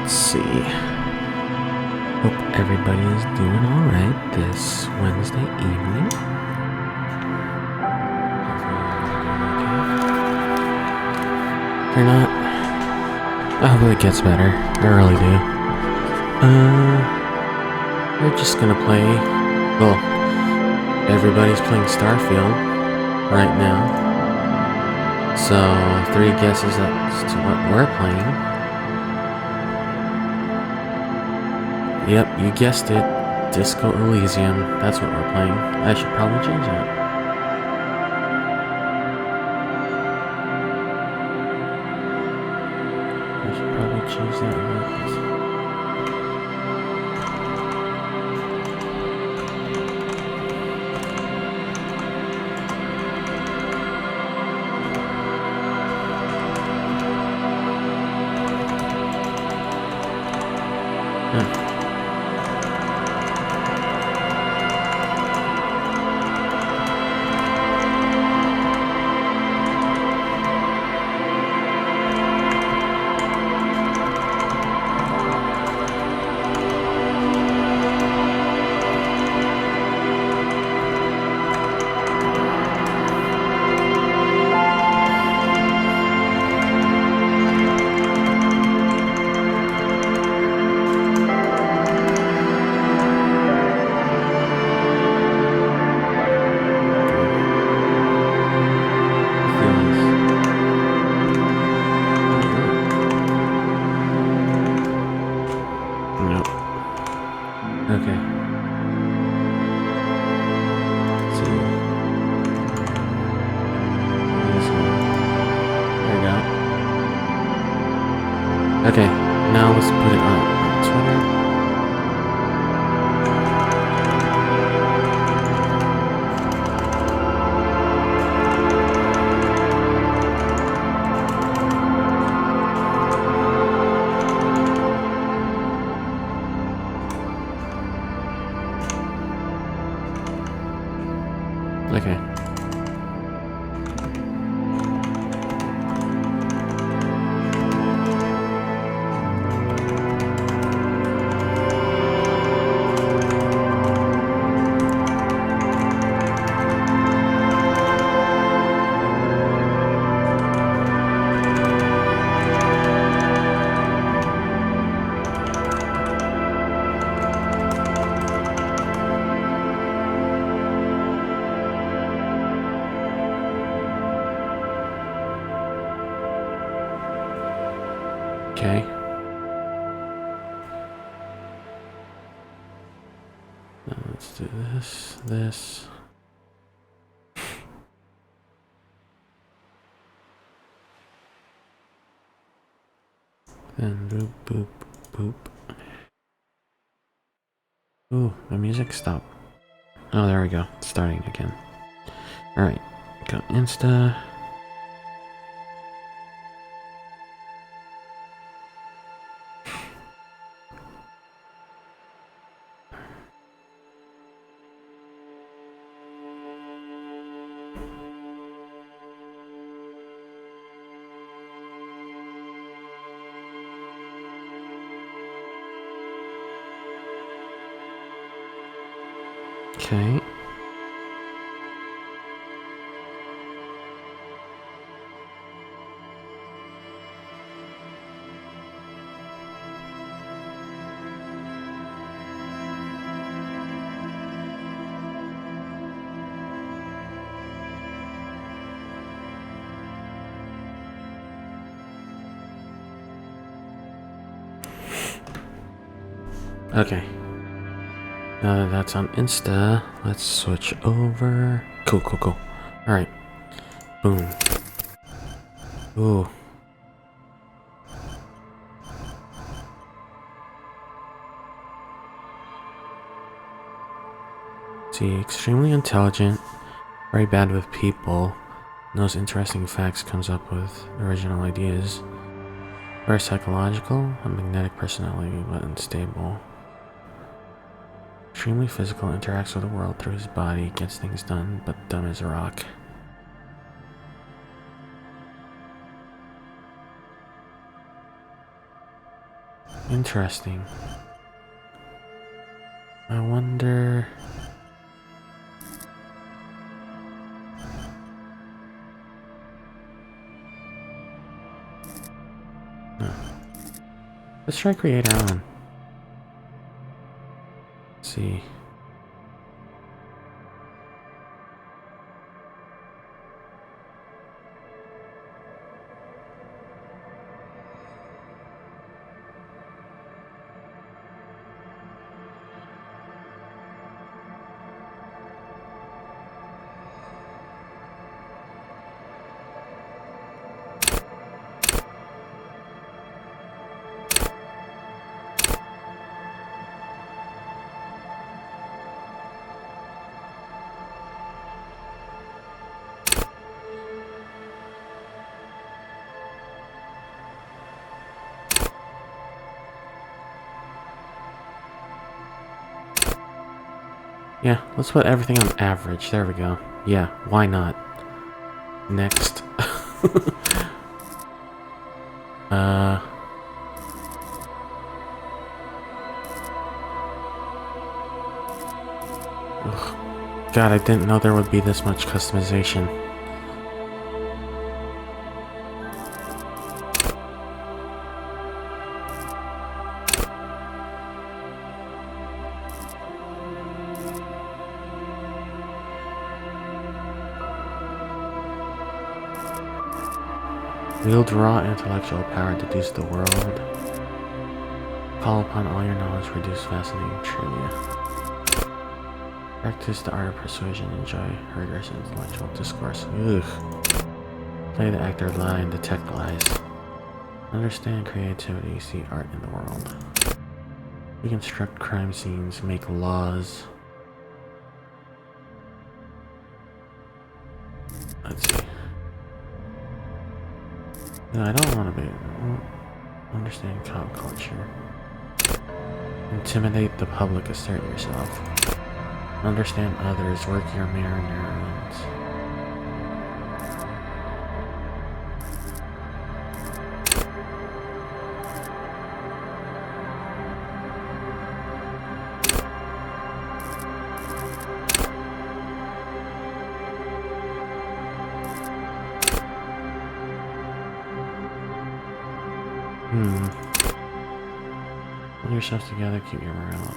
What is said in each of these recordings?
Let's see. Hope everybody is doing alright this Wednesday evening. If you're not, I hope it gets better. I really do. We're just gonna play. Well, everybody's playing Starfield right now. So, 3 guesses as to what we're playing. Yep, you guessed it. Disco Elysium. That's what we're playing. I should probably change that. I should probably change that. Okay. Let's see. This one. There we go. Okay, now let's put it on Twitter. Okay. Okay. Now let's do this. And boop, boop, boop. Ooh, the music stopped. Oh, there we go. It's starting again. Alright, go Insta. Okay. Okay. Now that that's on Insta, let's switch over. Cool. Alright. Boom. Ooh. See, extremely intelligent, very bad with people, knows interesting facts, comes up with original ideas. Very psychological, a magnetic personality, but unstable. Extremely physical, interacts with the world through his body, gets things done, but dumb as a rock. Interesting. I wonder... No. Let's try create our own. Let's see. Yeah, let's put everything on average. There we go. Yeah, why not? Next. Ugh. God, I didn't know there would be this much customization. Wield raw intellectual power, deduce the world. Call upon all your knowledge, produce fascinating trivia. Practice the art of persuasion, enjoy rigorous intellectual discourse. Ugh. Play the actor, lie, and detect lies. Understand creativity, see art in the world. Reconstruct crime scenes, make laws. Let's see. No, I don't want to be. Understand pop culture. Intimidate the public, assert yourself. Understand others, work your mirror neurons. Hold yourself together, keep your morale up.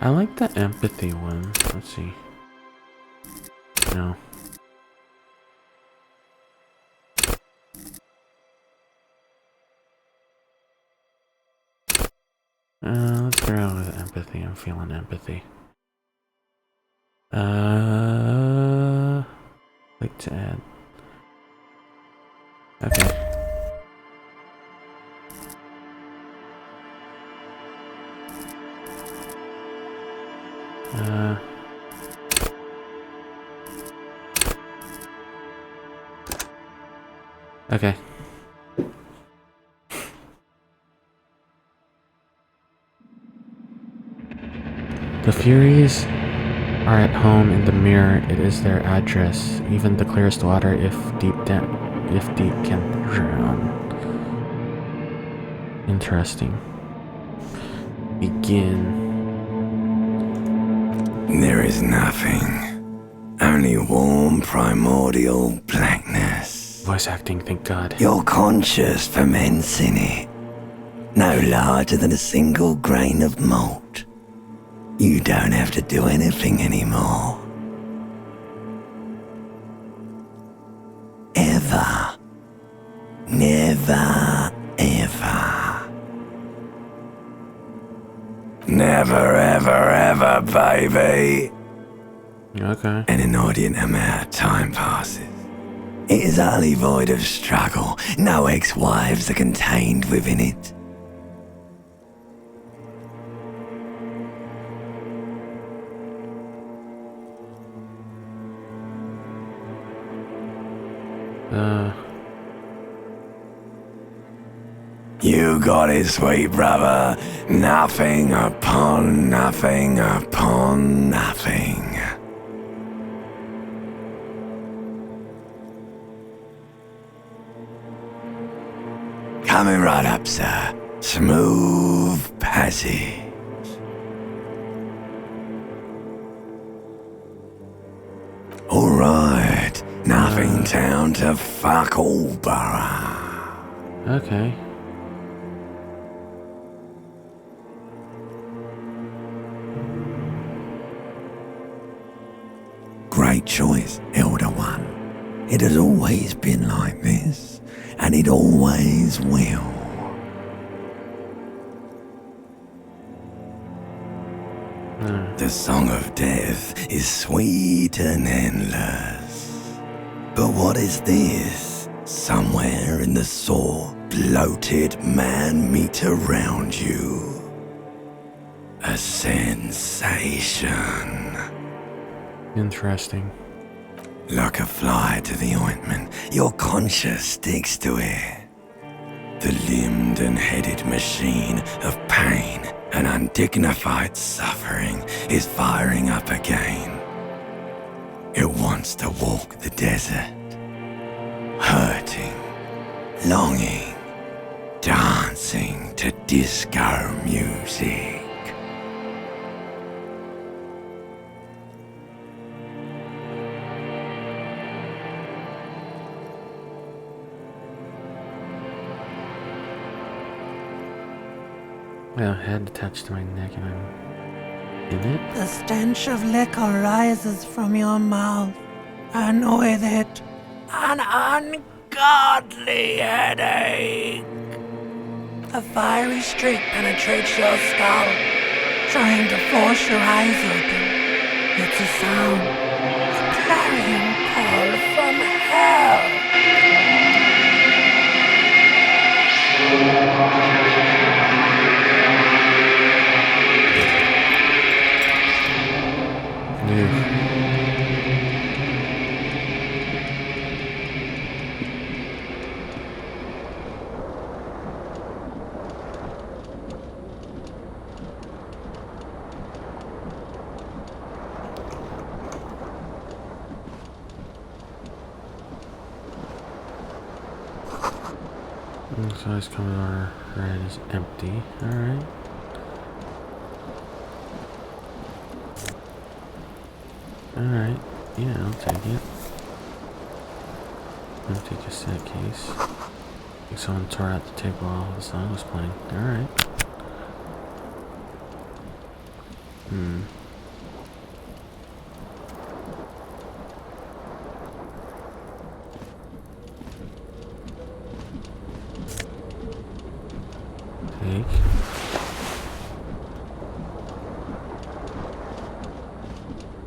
I like the empathy one. Let's see. No. Let's go with empathy. I'm feeling empathy. Click to add. Okay. Okay. The Furies are at home in the mirror. It is their address. Even the clearest water, if deep, can drown. Interesting. Begin. There is nothing. Only warm primordial blackness. Voice acting, thank God. Your conscious ferments in it. No larger than a single grain of malt. You don't have to do anything anymore. Ever. Never, ever. Never, ever, ever, baby. Okay. An inordinate amount of time passes. It is utterly void of struggle. No ex-wives are contained within it. You got it, sweet brother. Nothing upon nothing upon nothing. Coming right up, sir. Smooth passage. All right. Nothing town to fuck all borough. Okay. Great choice, Elder One. It has always been like this, and it always will. The song of death is sweet and endless. But what is this? Somewhere in the sore, bloated man meet around you. A sensation. Interesting. Like a fly to the ointment, your conscience sticks to it. The limbed and headed machine of pain and undignified suffering is firing up again. It wants to walk the desert, hurting, longing, dancing to disco music. My head attached to my neck and I'm in it. The stench of liquor rises from your mouth, and with it, an ungodly headache. A fiery streak penetrates your skull, trying to force your eyes open. It's a sound, a clarion call from hell. So this Commodore Red is empty. Alright. Alright. Yeah, I'll take it. Empty cassette case. I think someone tore out the tape while the song was playing. Alright. Take.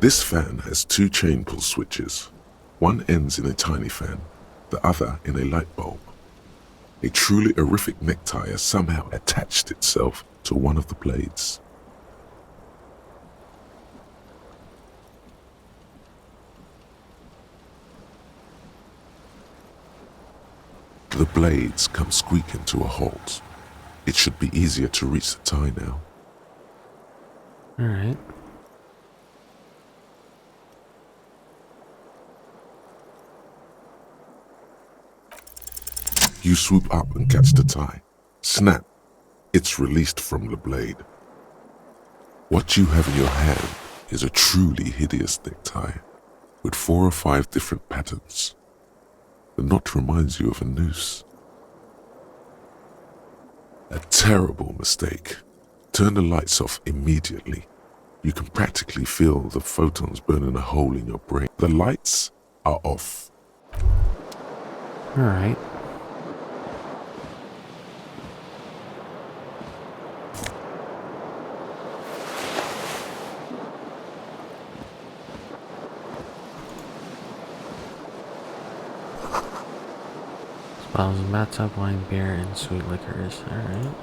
This fan has two chain pull switches. One ends in a tiny fan, the other in a light bulb. A truly horrific necktie has somehow attached itself to one of the blades. The blades come squeaking to a halt. It should be easier to reach the tie now. Alright. You swoop up and catch the tie. Snap! It's released from the blade. What you have in your hand is a truly hideous necktie, with 4 or 5 different patterns. The knot reminds you of a noose. A terrible mistake. Turn the lights off immediately. You can practically feel the photons burning a hole in your brain. The lights are off. Alright. Bottles of bathtub wine, beer, and sweet liquors. Alright.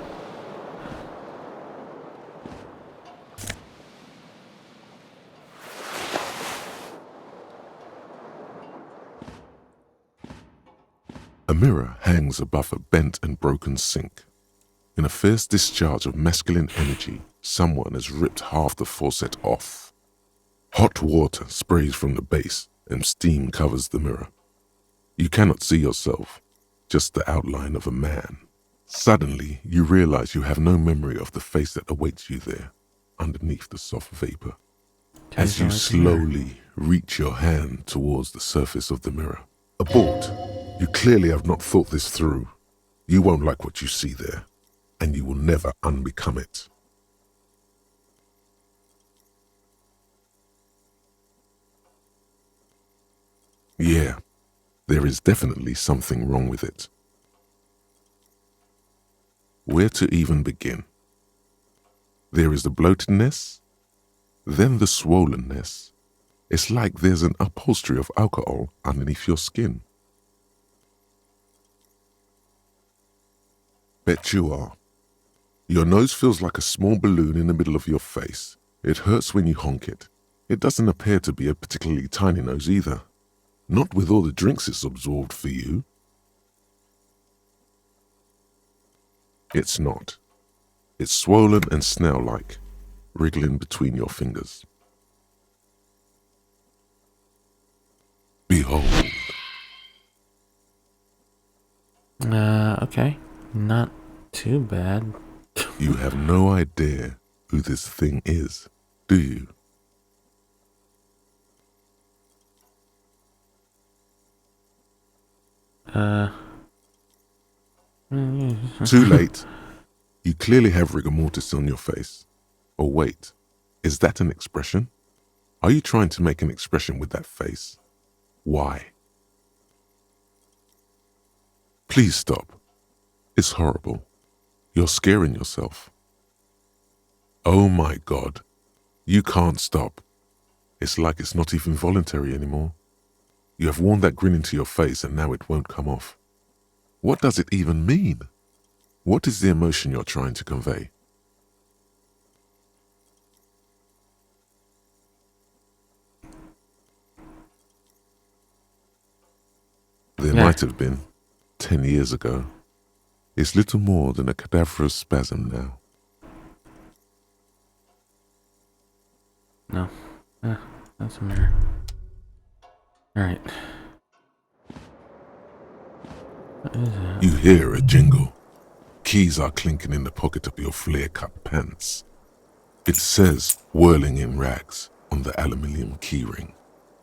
A mirror hangs above a bent and broken sink. In a fierce discharge of masculine energy, someone has ripped half the faucet off. Hot water sprays from the base and steam covers the mirror. You cannot see yourself, just the outline of a man. Suddenly, you realize you have no memory of the face that awaits you there, underneath the soft vapor. As you slowly reach your hand towards the surface of the mirror. Abort. You clearly have not thought this through. You won't like what you see there, and you will never unbecome it. Yeah, there is definitely something wrong with it. Where to even begin? There is the bloatedness, then the swollenness. It's like there's an upholstery of alcohol underneath your skin. Bet you are. Your nose feels like a small balloon in the middle of your face. It hurts when you honk it. It doesn't appear to be a particularly tiny nose either. Not with all the drinks it's absorbed for you. It's not. It's swollen and snail-like, wriggling between your fingers. Behold. Okay. Not too bad. You have no idea who this thing is, do you? Too late. You clearly have rigor mortis on your face. Or wait, is that an expression? Are you trying to make an expression with that face? Why? Please stop. It's horrible. You're scaring yourself. Oh my God. You can't stop. It's like it's not even voluntary anymore. You have worn that grin into your face and now it won't come off. What does it even mean? What is the emotion you're trying to convey? There might have been 10 years ago. It's little more than a cadaverous spasm now. No. That's a mirror. Alright. What is that? You hear a jingle. Keys are clinking in the pocket of your flare-cut pants. It says, whirling in rags, on the aluminium key ring.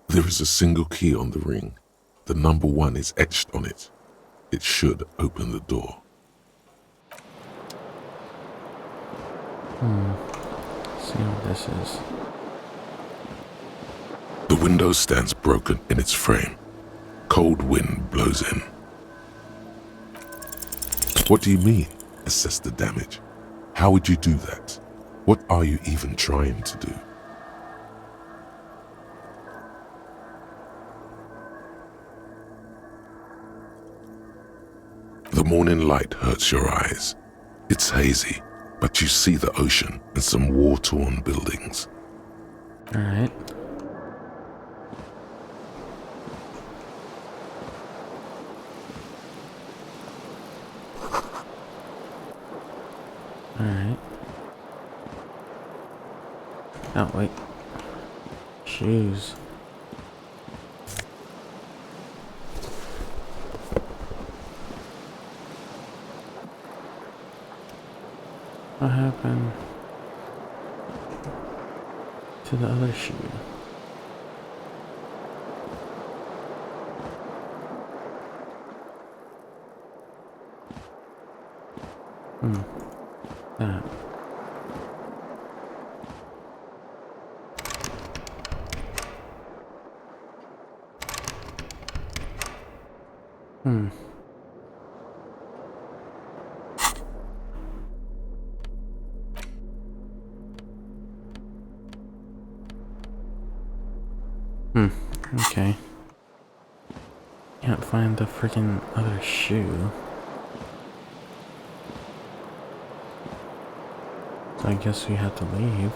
There is a single key on the ring. The number 1 is etched on it. It should open the door. Let's see what this is. The window stands broken in its frame. Cold wind blows in. What do you mean, assess the damage? How would you do that? What are you even trying to do? The morning light hurts your eyes. It's hazy, but you see the ocean and some war-torn buildings. Alright. Alright. Oh, wait. Shoes. What happened to the other shoe? That. Okay. Can't find the freaking other shoe. So I guess we have to leave.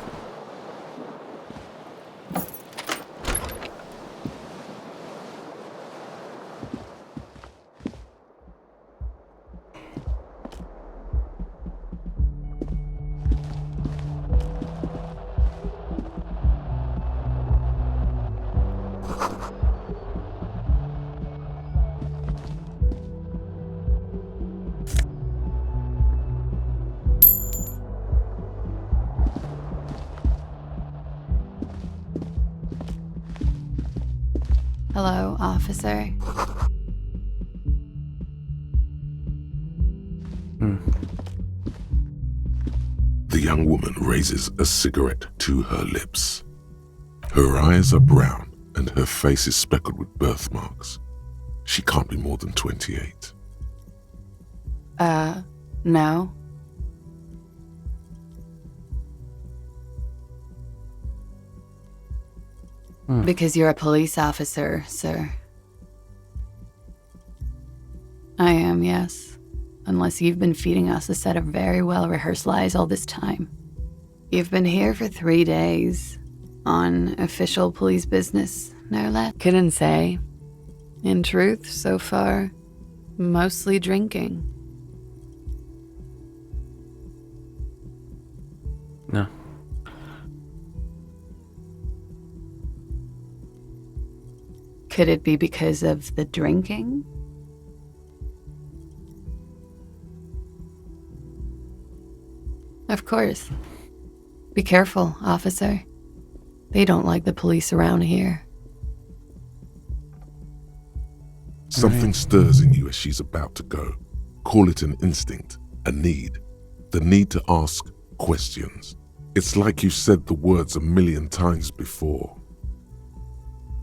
Hello, officer. The young woman raises a cigarette to her lips. Her eyes are brown and her face is speckled with birthmarks. She can't be more than 28. No. Because you're a police officer, sir. I am, yes. Unless you've been feeding us a set of very well-rehearsed lies all this time. You've been here for 3 days. On official police business, no less. Couldn't say. In truth, so far, mostly drinking. No. Could it be because of the drinking? Of course. Be careful, officer. They don't like the police around here. Something stirs in you as she's about to go. Call it an instinct, a need. The need to ask questions. It's like you've said the words a million times before.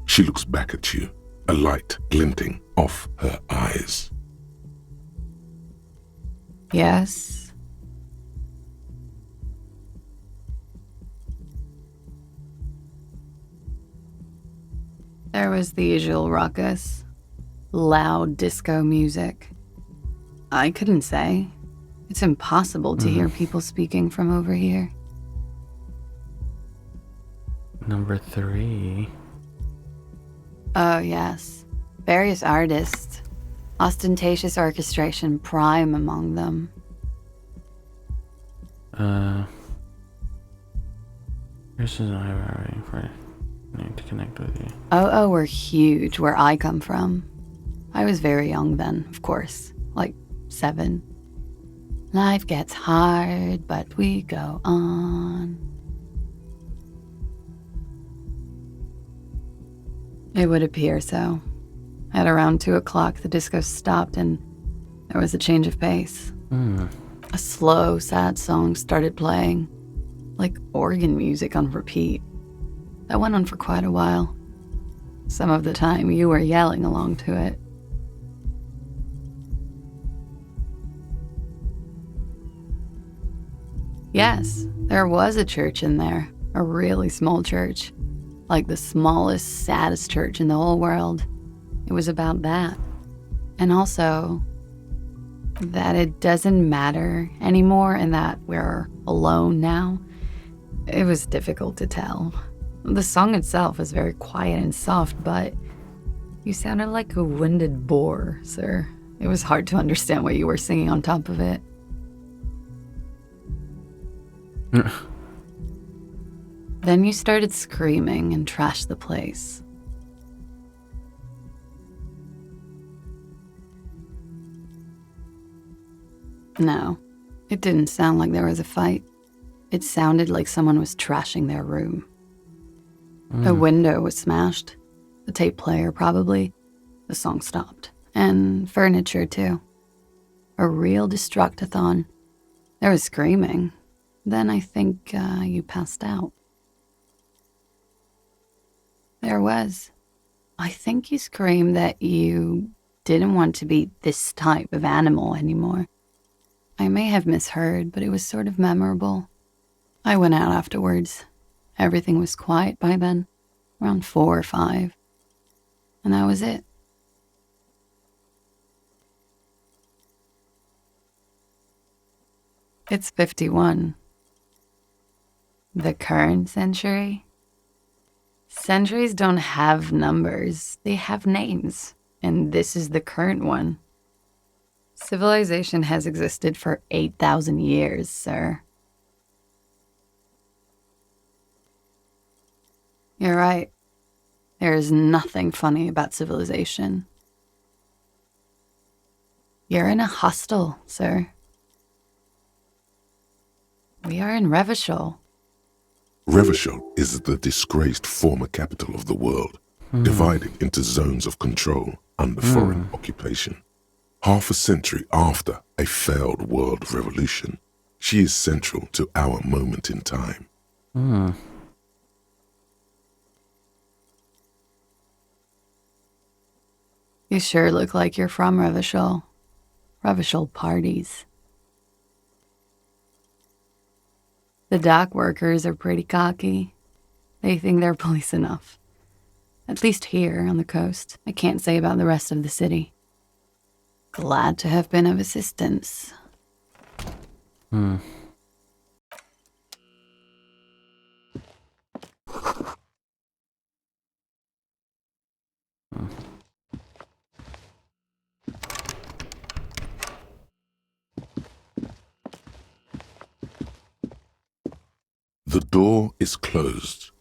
She looks back at you, a light glinting off her eyes. Yes. There was the usual ruckus. Loud disco music. I couldn't say. It's impossible to hear people speaking from over here. Number 3. Oh, yes. Various artists. Ostentatious orchestration prime among them. This is an library for need to connect with you. Oh, we're huge where I come from. I was very young then, of course. Like 7. Life gets hard, but we go on. It would appear so. At around 2 o'clock, the disco stopped and there was a change of pace. A slow, sad song started playing, like organ music on repeat. That went on for quite a while. Some of the time, you were yelling along to it. Yes, there was a church in there, a really small church. Like the smallest, saddest church in the whole world. It was about that. And also, that it doesn't matter anymore and that we're alone now. It was difficult to tell. The song itself was very quiet and soft, but you sounded like a winded boar, sir. It was hard to understand what you were singing on top of it. Then you started screaming and trashed the place. No, it didn't sound like there was a fight. It sounded like someone was trashing their room. A window was smashed. The tape player, probably. The song stopped. And furniture, too. A real destructathon. There was screaming. Then I think you passed out. There was. I think you screamed that you didn't want to be this type of animal anymore. I may have misheard, but it was sort of memorable. I went out afterwards. Everything was quiet by then, around 4 or 5. And that was it. It's 51. The current century? Centuries don't have numbers, they have names, and this is the current one. Civilization has existed for 8,000 years, sir. You're right. There is nothing funny about civilization. You're in a hostel, sir. We are in Revachol. Revachol is the disgraced former capital of the world. divided into zones of control under foreign occupation. Half a century after a failed world revolution, she is central to our moment in time. You sure look like you're from Revachol. Revachol parties. The dock workers are pretty cocky. They think they're police enough. At least here on the coast. I can't say about the rest of the city. Glad to have been of assistance. The door is closed.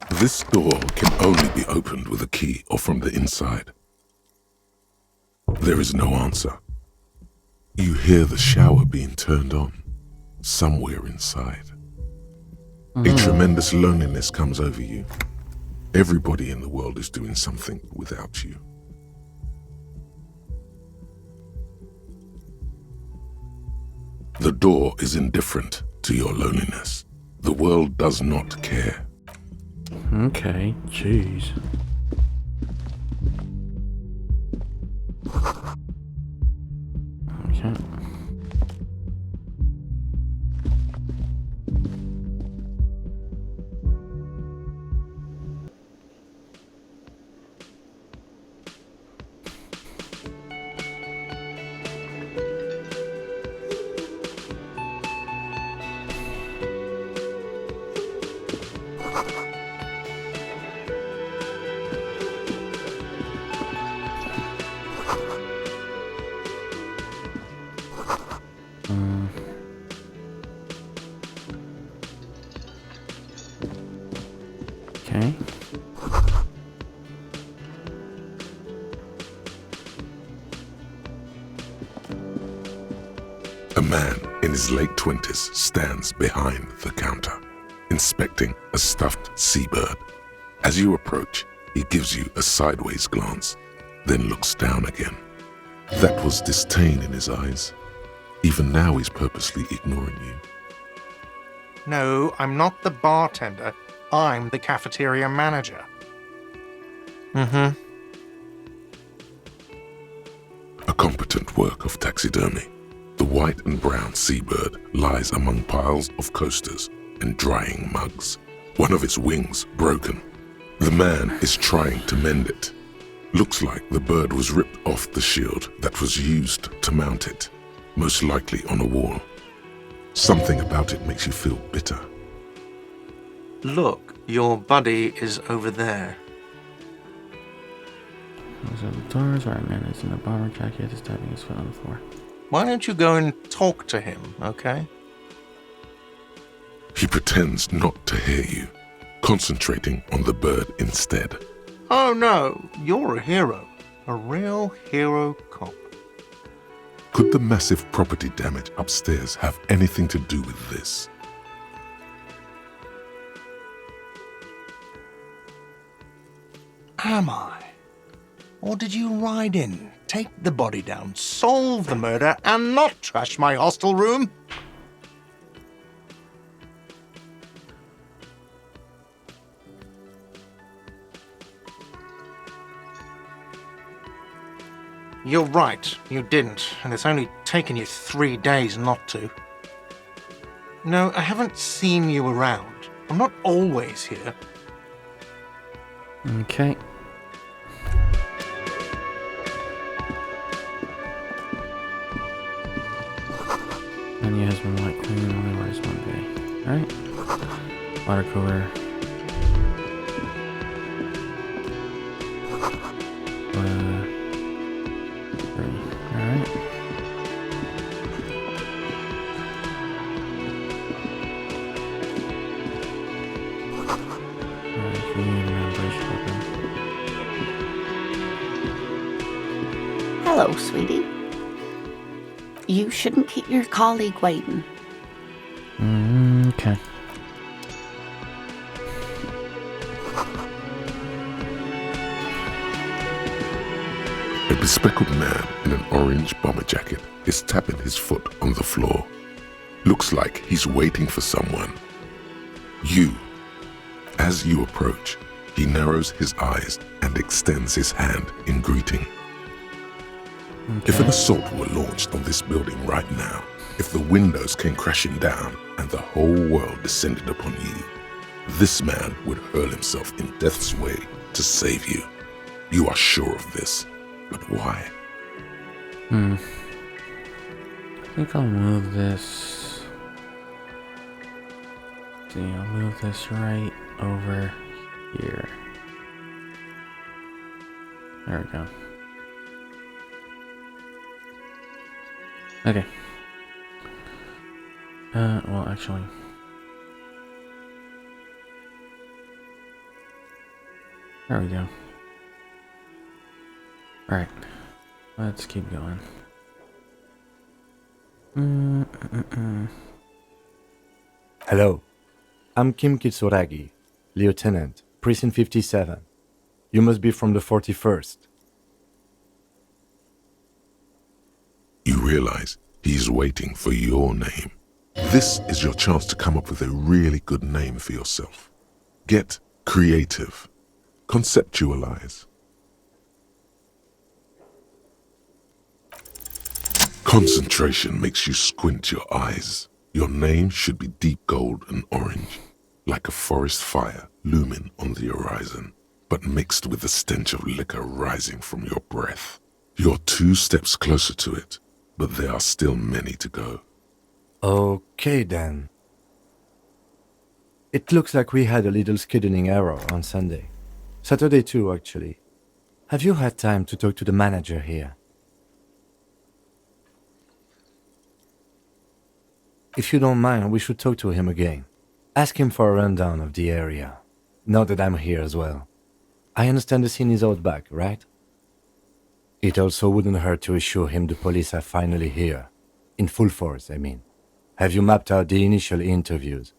This door can only be opened with a key or from the inside. There is no answer. You hear the shower being turned on somewhere inside. A tremendous loneliness comes over you. Everybody in the world is doing something without you. The door is indifferent to your loneliness. The world does not care. Okay, jeez. Okay. Okay. A man in his late 20s stands behind the counter, inspecting a stuffed seabird. As you approach, he gives you a sideways glance, then looks down again. That was disdain in his eyes. Even now he's purposely ignoring you. No, I'm not the bartender. I'm the cafeteria manager. A competent work of taxidermy. The white and brown seabird lies among piles of coasters and drying mugs. One of its wings broken. The man is trying to mend it. Looks like the bird was ripped off the shield that was used to mount it, most likely on a wall. Something about it makes you feel bitter. Look, your buddy is over there. Those are the doors where a man is in a bomber jacket is tapping his foot on the floor. Why don't you go and talk to him, okay? He pretends not to hear you, concentrating on the bird instead. Oh no, you're a hero. A real hero cop. Could the massive property damage upstairs have anything to do with this? Am I? Or did you ride in, take the body down, solve the murder, and not trash my hostel room? You're right, you didn't, and it's only taken you 3 days not to. No, I haven't seen you around. I'm not always here. Okay. And he has been light cleaning only wears one day. Alright. Water cooler. Alright. Alright, we need an ambush weapon. Hello, sweetie. You shouldn't keep your colleague waiting. Okay. A bespectacled man in an orange bomber jacket is tapping his foot on the floor. Looks like he's waiting for someone. As you approach, he narrows his eyes and extends his hand in greeting. If an assault were launched on this building right now, if the windows came crashing down and the whole world descended upon you, this man would hurl himself in death's way to save you. You are sure of this, but why? I think I'll move this. See, I'll move this right over here. There we go. Okay. Well, actually. There we go. Alright. Let's keep going. Hello. I'm Kim Kitsuragi, Lieutenant, Precinct 57. You must be from the 41st. You realize he's waiting for your name. This is your chance to come up with a really good name for yourself. Get creative. Conceptualize. Concentration makes you squint your eyes. Your name should be deep gold and orange, like a forest fire looming on the horizon, but mixed with the stench of liquor rising from your breath. You're 2 steps closer to it, but there are still many to go. Okay then. It looks like we had a little scheduling error on Sunday. Saturday too, actually. Have you had time to talk to the manager here? If you don't mind, we should talk to him again. Ask him for a rundown of the area. Now that I'm here as well. I understand the scene is out back, right? It also wouldn't hurt to assure him the police are finally here. In full force, I mean. Have you mapped out the initial interviews?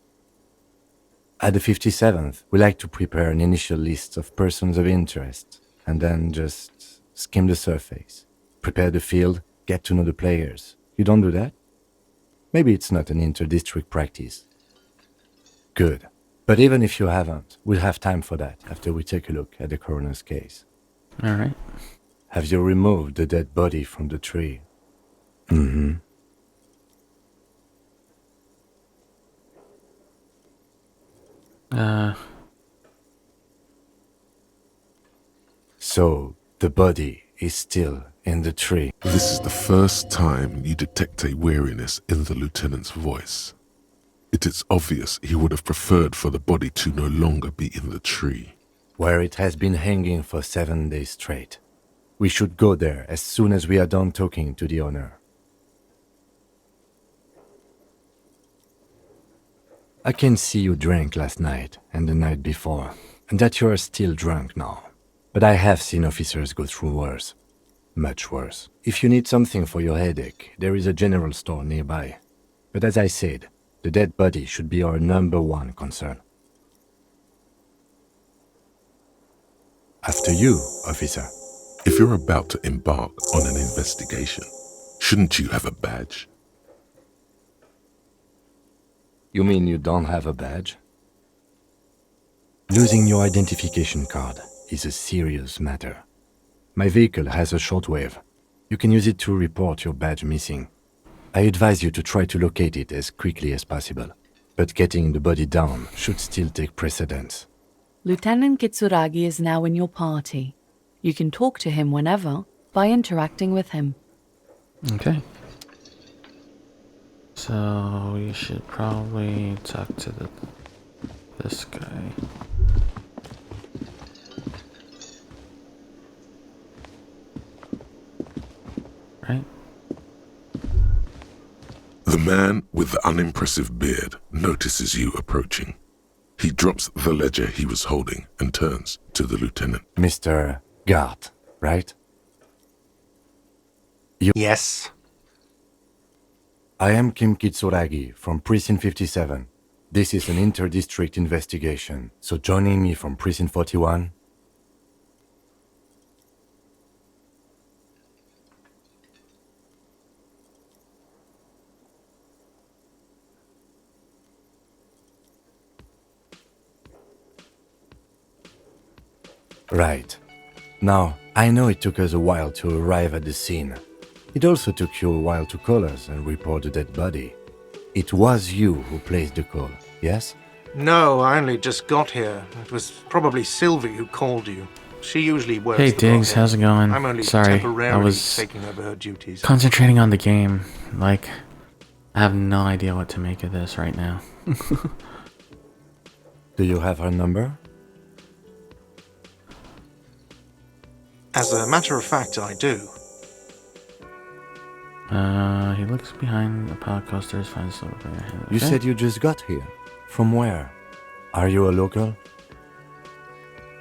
At the 57th, we like to prepare an initial list of persons of interest, and then just skim the surface. Prepare the field, get to know the players. You don't do that? Maybe it's not an inter-district practice. Good. But even if you haven't, we'll have time for that after we take a look at the coroner's case. Alright. Have you removed the dead body from the tree? Mm-hmm. So, the body is still in the tree. This is the first time you detect a weariness in the lieutenant's voice. It is obvious he would have preferred for the body to no longer be in the tree. Where it has been hanging for 7 days straight. We should go there as soon as we are done talking to the owner. I can see you drank last night and the night before, and that you are still drunk now. But I have seen officers go through worse. Much worse. If you need something for your headache, there is a general store nearby. But as I said, the dead body should be our #1 concern. After you, officer. If you're about to embark on an investigation, shouldn't you have a badge? You mean you don't have a badge? Losing your identification card is a serious matter. My vehicle has a shortwave. You can use it to report your badge missing. I advise you to try to locate it as quickly as possible. But getting the body down should still take precedence. Lieutenant Kitsuragi is now in your party. You can talk to him whenever by interacting with him. Okay. So we should probably talk to this guy. Right? The man with the unimpressive beard notices you approaching. He drops the ledger he was holding and turns to the lieutenant. Mr. Gart, right? Yes. I am Kim Kitsuragi from Precinct 57. This is an inter-district investigation, so joining me from Precinct 41... Right. Now, I know it took us a while to arrive at the scene. It also took you a while to call us and report the dead body. It was you who placed the call, yes? No, I only just got here. It was probably Sylvie who called you. She usually works Hey the Diggs, bar how's it going? I'm only Sorry, I temporarily was taking over her duties. concentrating on the game. Like, I have no idea what to make of this right now. Do you have her number? As a matter of fact, I do. He looks behind the pile of coasters, finds the You said you just got here. From where? Are you a local?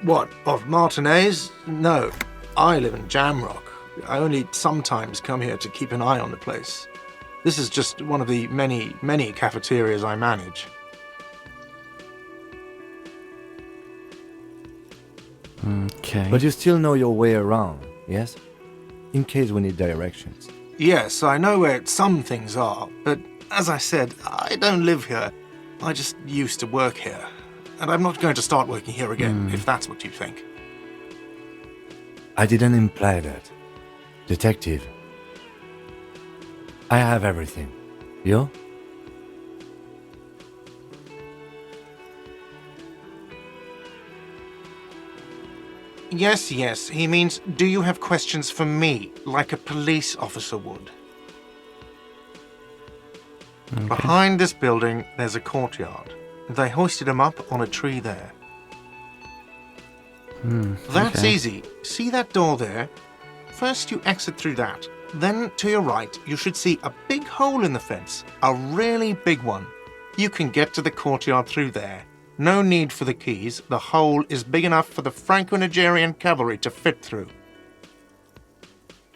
What, of Martinez? No, I live in Jamrock. I only sometimes come here to keep an eye on the place. This is just one of the many, many cafeterias I manage. Okay. But you still know your way around, yes? In case we need directions. Yes, I know where some things are, but as I said, I don't live here. I just used to work here. And I'm not going to start working here again, if that's what you think. I didn't imply that. Detective. I have everything. You? Yes, yes, he means, do you have questions for me, like a police officer would? Okay. Behind this building, there's a courtyard. They hoisted him up on a tree there. That's okay. easy. See that door there? First you exit through that. Then to your right, you should see a big hole in the fence. A really big one. You can get to the courtyard through there. No need for the keys. The hole is big enough for the Franco-Nigerian cavalry to fit through.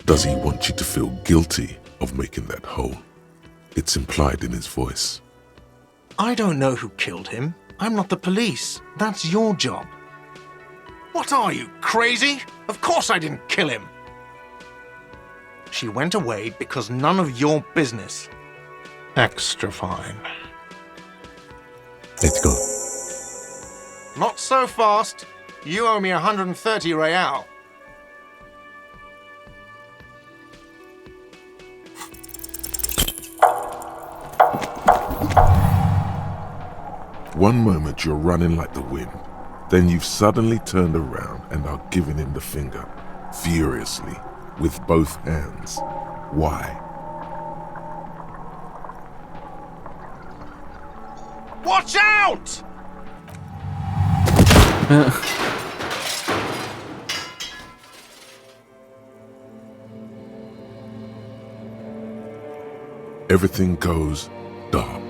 Does he want you to feel guilty of making that hole? It's implied in his voice. I don't know who killed him. I'm not the police. That's your job. What are you, crazy? Of course I didn't kill him. She went away because none of your business. Extra fine. Let's go. Not so fast. You owe me 130 real. One moment you're running like the wind, then you've suddenly turned around and are giving him the finger, furiously, with both hands. Why? Watch out! Everything goes dark.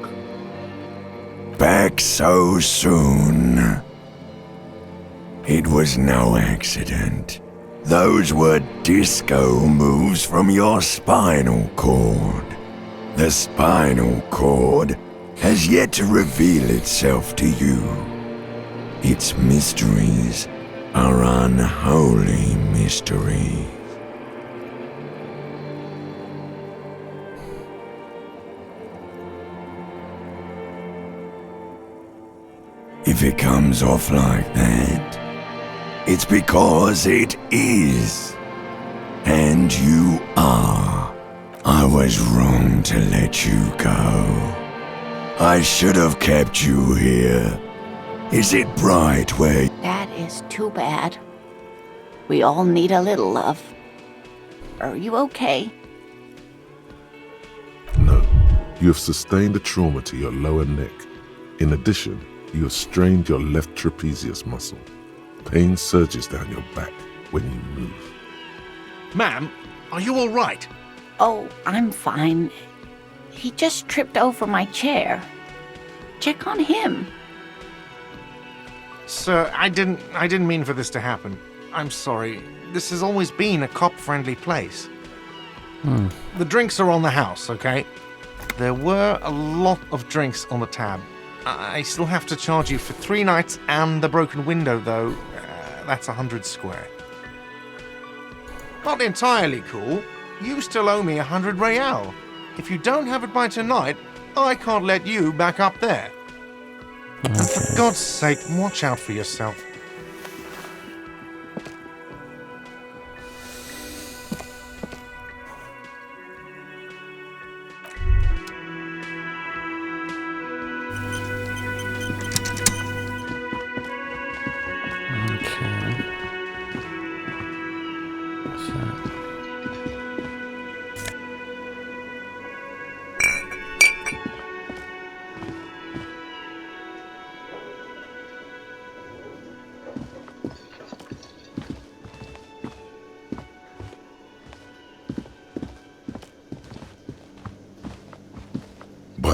Back so soon. It was no accident. Those were disco moves from your spinal cord. The spinal cord has yet to reveal itself to you. Its mysteries are unholy mysteries. If it comes off like that, it's because it is. And you are. I was wrong to let you go. I should have kept you here. Is it bright where... That is too bad. We all need a little love. Are you okay? No, you have sustained a trauma to your lower neck. In addition, you have strained your left trapezius muscle. Pain surges down your back when you move. Ma'am, are you all right? Oh, I'm fine. He just tripped over my chair. Check on him. Sir, I didn't mean for this to happen. I'm sorry. This has always been a cop-friendly place. The drinks are on the house, okay? There were a lot of drinks on the tab. I still have to charge you for 3 nights and the broken window, though. That's 100 square. Not entirely cool. You still owe me 100 real. If you don't have it by tonight, I can't let you back up there. And for God's sake, watch out for yourself.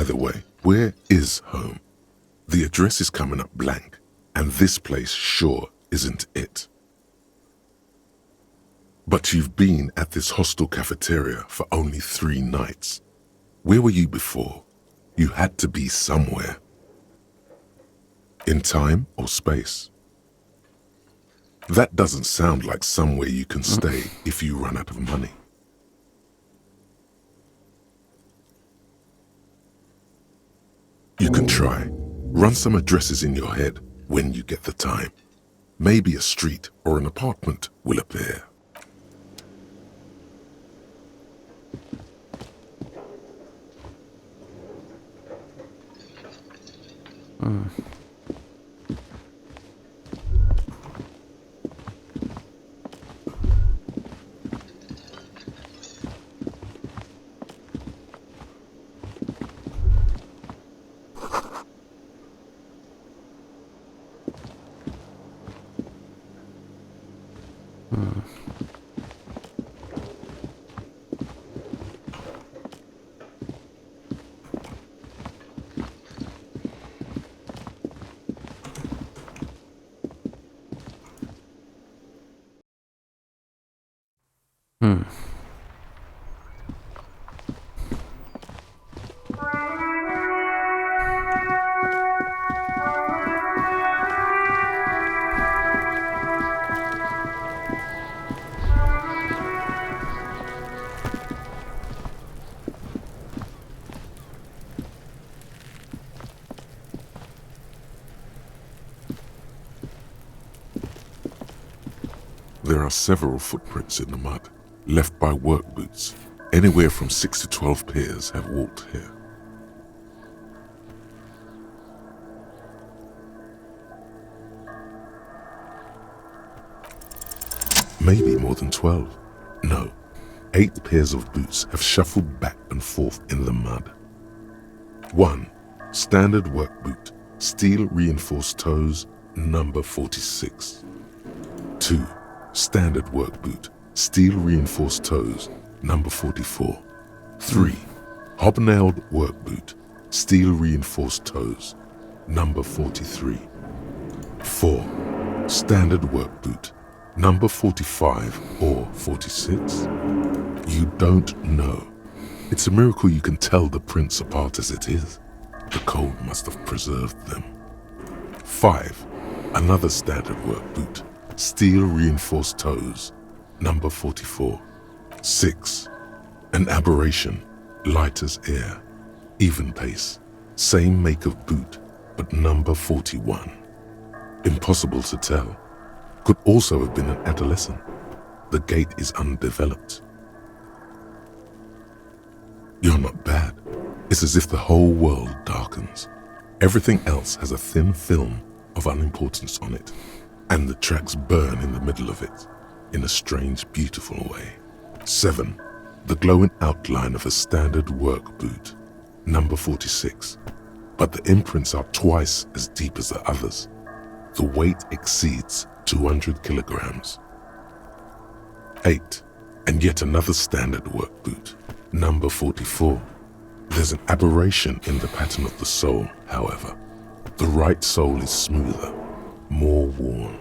the way, where is home? The address is coming up blank, and this place sure isn't it. But you've been at this hostel cafeteria for only 3 nights. Where were you before? You had to be somewhere. In time or space? That doesn't sound like somewhere you can stay if you run out of money. You can try. Run some addresses in your head when you get the time. Maybe a street or an apartment will appear. There are several footprints in the mud, left by work boots. Anywhere from 6 to 12 pairs have walked here. Maybe more than 12. No, 8 pairs of boots have shuffled back and forth in the mud. 1. Standard work boot, steel reinforced toes, number 46. 2. Standard work boot, steel reinforced toes, number 44. 3. Hobnailed work boot, steel reinforced toes, number 43. 4. Standard work boot, number 45 or 46. You don't know. It's a miracle you can tell the prints apart as it is. The cold must have preserved them. 5. Another standard work boot, steel reinforced toes, number 44. 6. An aberration, light as air, even pace, same make of boot, but number 41. Impossible to tell. Could also have been an adolescent. The gait is undeveloped. You're not bad. It's as if the whole world darkens. Everything else has a thin film of unimportance on it, and the tracks burn in the middle of it, in a strange, beautiful way. 7. The glowing outline of a standard work boot, number 46. But the imprints are twice as deep as the others. The weight exceeds 200 kilograms. 8. And yet another standard work boot, number 44. There's an aberration in the pattern of the sole, however. The right sole is smoother, more worn.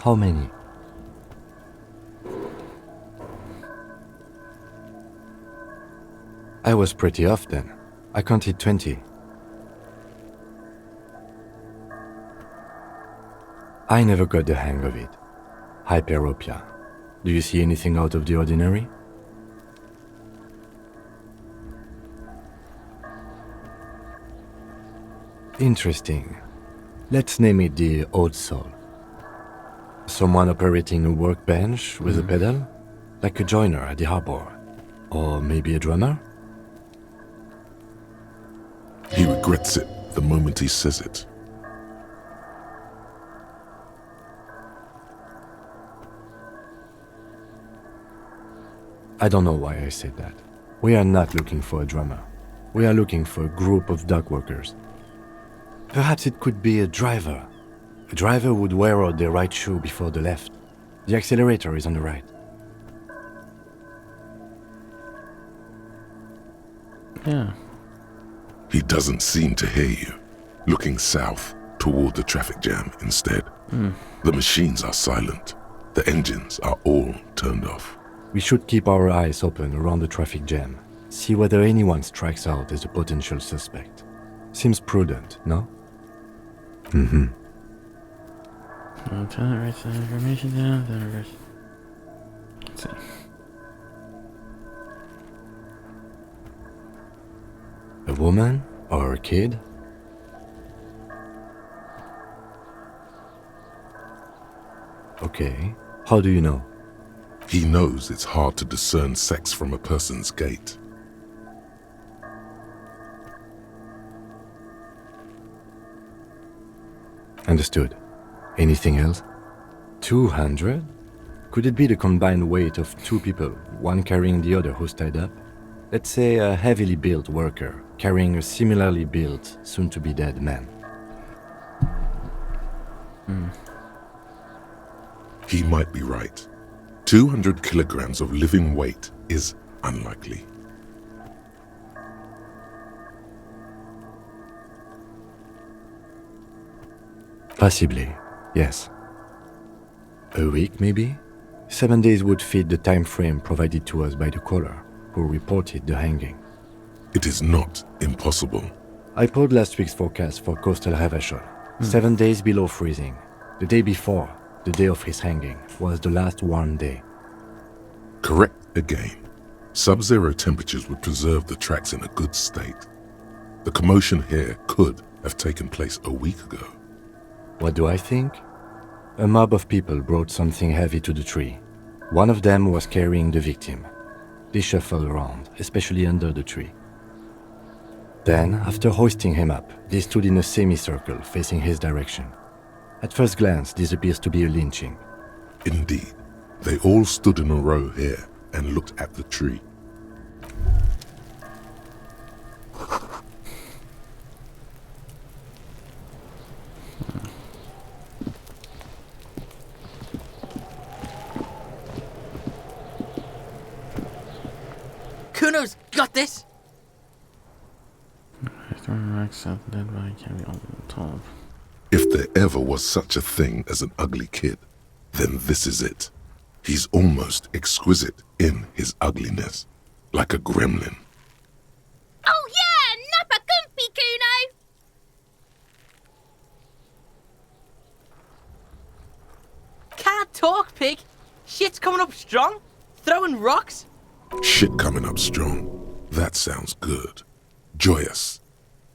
How many? I was pretty off then. I counted 20. I never got the hang of it. Hyperopia. Do you see anything out of the ordinary? Interesting. Let's name it the odd soul. Someone operating a workbench with a pedal, like a joiner at the harbor. Or maybe a drummer? He regrets it the moment he says it. I don't know why I said that. We are not looking for a drummer. We are looking for a group of dock workers. Perhaps it could be a driver. A driver would wear out their right shoe before the left. The accelerator is on the right. Yeah. He doesn't seem to hear you, looking south toward the traffic jam instead. The machines are silent. The engines are all turned off. We should keep our eyes open around the traffic jam. See whether anyone strikes out as a potential suspect. Seems prudent, no? Mm-hmm. Tell it writes the information down, then reverse. Let's see. A woman or a kid? Okay. How do you know? He knows it's hard to discern sex from a person's gait. Understood. Anything else? 200? Could it be the combined weight of two people, one carrying the other who's tied up? Let's say a heavily built worker carrying a similarly built, soon-to-be-dead man. He might be right. 200 kilograms of living weight is unlikely. Possibly, yes. A week, maybe? 7 days would fit the time frame provided to us by the caller, who reported the hanging. It is not impossible. I pulled last week's forecast for coastal Havashol. 7 days below freezing. The day before, the day of his hanging, was the last warm day. Correct again. Sub-zero temperatures would preserve the tracks in a good state. The commotion here could have taken place a week ago. What do I think? A mob of people brought something heavy to the tree. One of them was carrying the victim. They shuffled around, especially under the tree. Then, after hoisting him up, they stood in a semicircle facing his direction. At first glance, this appears to be a lynching. Indeed, they all stood in a row here and looked at the tree. Kuno's got this! Throwing rocks at the dead body can be on top. If there ever was such a thing as an ugly kid, then this is it. He's almost exquisite in his ugliness, like a gremlin. Oh yeah, Nappa Gumpy, Kuno! Can't talk, pig! Shit's coming up strong! Throwing rocks! Shit coming up strong. That sounds good. Joyous.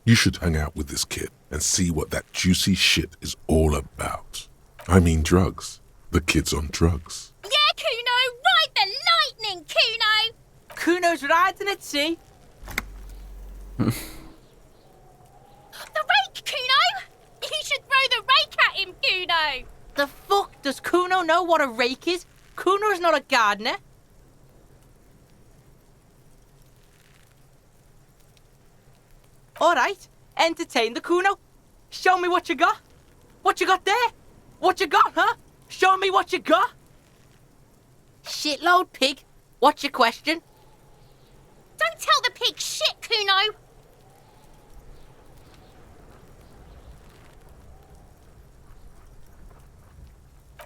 You should hang out with this kid and see what that juicy shit is all about. I mean drugs. The kid's on drugs. Yeah, Kuno, ride the lightning, Kuno! Kuno's riding it, see? The rake, Kuno! You should throw the rake at him, Kuno! The fuck does Kuno know what a rake is? Kuno's not a gardener. Alright, entertain the Kuno. Show me what you got. What you got there? What you got, huh? Show me what you got. Shitload, pig. What's your question? Don't tell the pig shit, Kuno!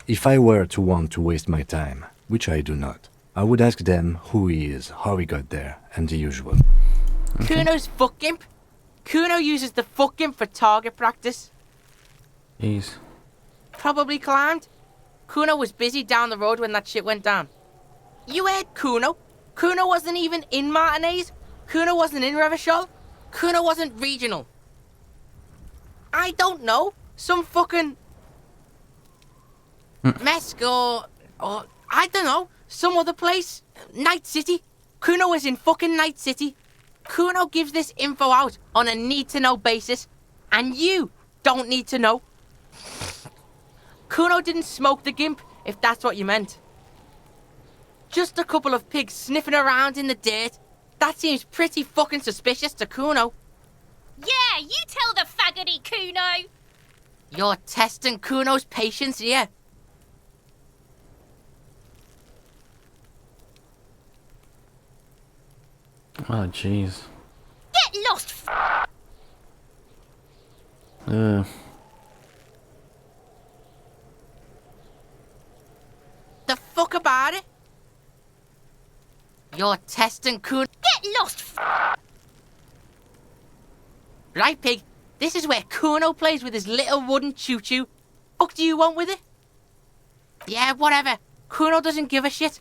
If I were to want to waste my time, which I do not, I would ask them who he is, how he got there, and the usual. Kuno's fuck imp. Kuno uses the fuck imp for target practice. Jeez. Probably climbed. Kuno was busy down the road when that shit went down. You heard Kuno. Kuno wasn't even in Martinez. Kuno wasn't in Revachol. Kuno wasn't regional. I don't know. Some fucking... Mesk or I don't know. Some other place. Night City. Kuno was in fucking Night City. Kuno gives this info out on a need-to-know basis. And you don't need to know. Kuno didn't smoke the gimp, if that's what you meant. Just a couple of pigs sniffing around in the dirt. That seems pretty fucking suspicious to Kuno. Yeah, you tell the faggoty, Kuno! You're testing Kuno's patience here. Oh, jeez. Get lost, Ugh. The fuck about it? You're testing Kuno. Get lost, Right, pig. This is where Kuno plays with his little wooden choo-choo. Fuck do you want with it? Yeah, whatever. Kuno doesn't give a shit.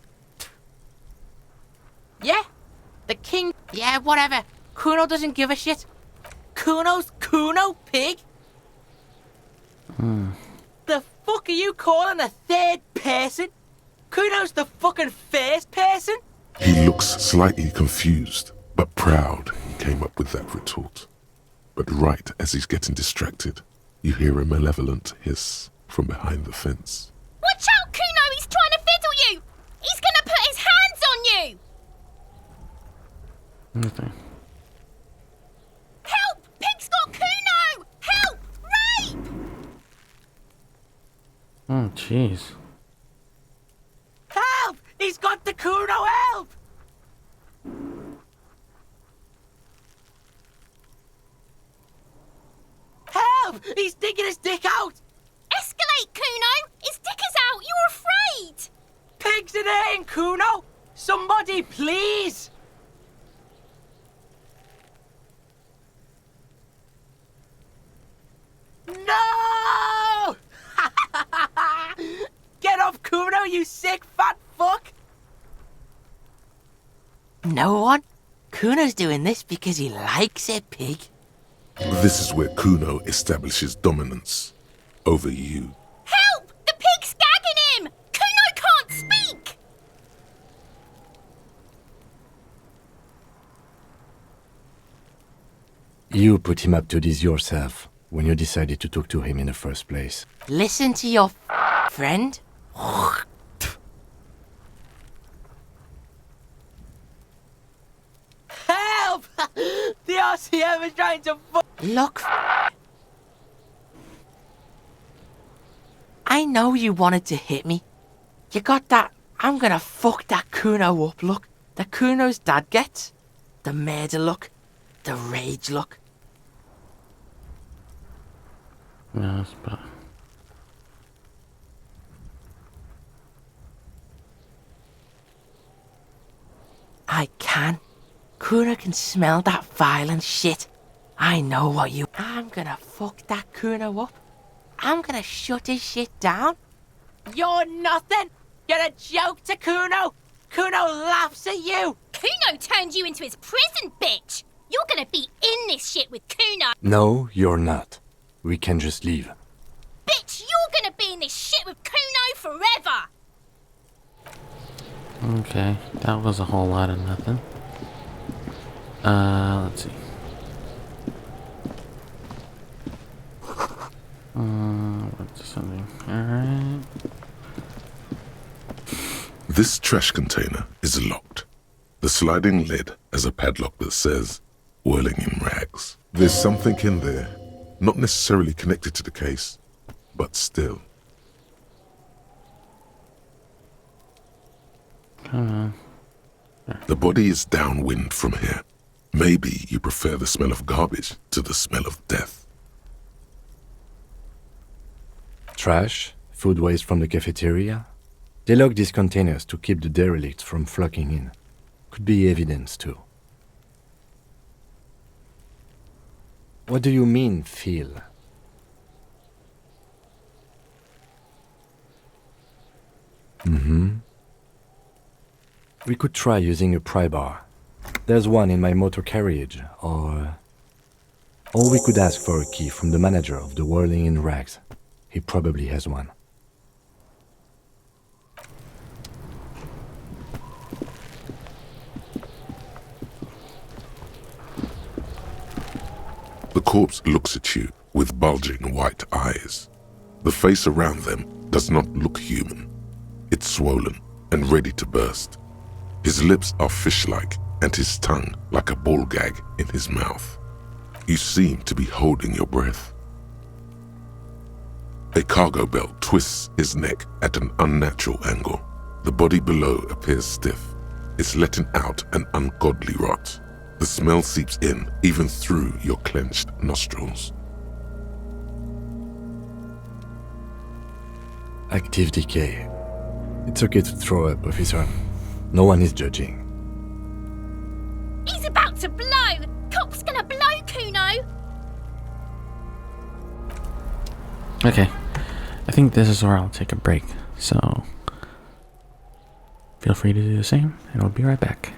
Yeah? The king... Yeah, whatever. Kuno doesn't give a shit. Kuno's Kuno, pig? The fuck are you calling a third person? Kuno's the fucking first person? He looks slightly confused, but proud he came up with that retort. But right as he's getting distracted, you hear a malevolent hiss from behind the fence. Watch out, Kuno! He's trying to fiddle you! He's gonna put his hands on you! Okay. Help! Pig's got Kuno! Help! Rape! Oh, jeez. Help! He's got the Kuno, help! Help! He's digging his dick out! Escalate, Kuno! His dick is out! You're afraid! Pigs in here, Kuno! Somebody, please! No! Get off, Kuno, you sick fat fuck! No one? Kuno's doing this because he likes it, pig. This is where Kuno establishes dominance over you. Help! The pig's gagging him! Kuno can't speak! You put him up to this yourself when you decided to talk to him in the first place. Listen to your friend. Help! The RCM is trying to Look. I know you wanted to hit me. You got that I'm gonna fuck that Kuno up look that Kuno's dad gets. The murder look. The rage look. Yes, but... I can. Kuno can smell that violent shit. I know what you... I'm gonna fuck that Kuno up. I'm gonna shut his shit down. You're nothing. You're a joke to Kuno. Kuno laughs at you. Kuno turned you into his prison, bitch! You're gonna be in this shit with Kuno! No, you're not. We can just leave. Bitch, you're gonna be in this shit with Kuno forever! Okay, that was a whole lot of nothing. Let's see. What's something? Alright. This trash container is locked. The sliding lid has a padlock that says, whirling in rags. There's something in there, not necessarily connected to the case, but still. Come on. The body is downwind from here. Maybe you prefer the smell of garbage to the smell of death. Trash, food waste from the cafeteria. They lock these containers to keep the derelicts from flocking in. Could be evidence too. What do you mean, feel? We could try using a pry bar. There's one in my motor carriage, or we could ask for a key from the manager of the Whirling in Rags. He probably has one. The corpse looks at you with bulging white eyes. The face around them does not look human. It's swollen and ready to burst. His lips are fish-like and his tongue like a ball gag in his mouth. You seem to be holding your breath. A cargo belt twists his neck at an unnatural angle. The body below appears stiff. It's letting out an ungodly rot. The smell seeps in even through your clenched nostrils. Active decay. It's okay to throw up, officer. No one is judging. He's about to blow! Cop's gonna blow, Kuno! Okay, I think this is where I'll take a break, so feel free to do the same, and I'll be right back.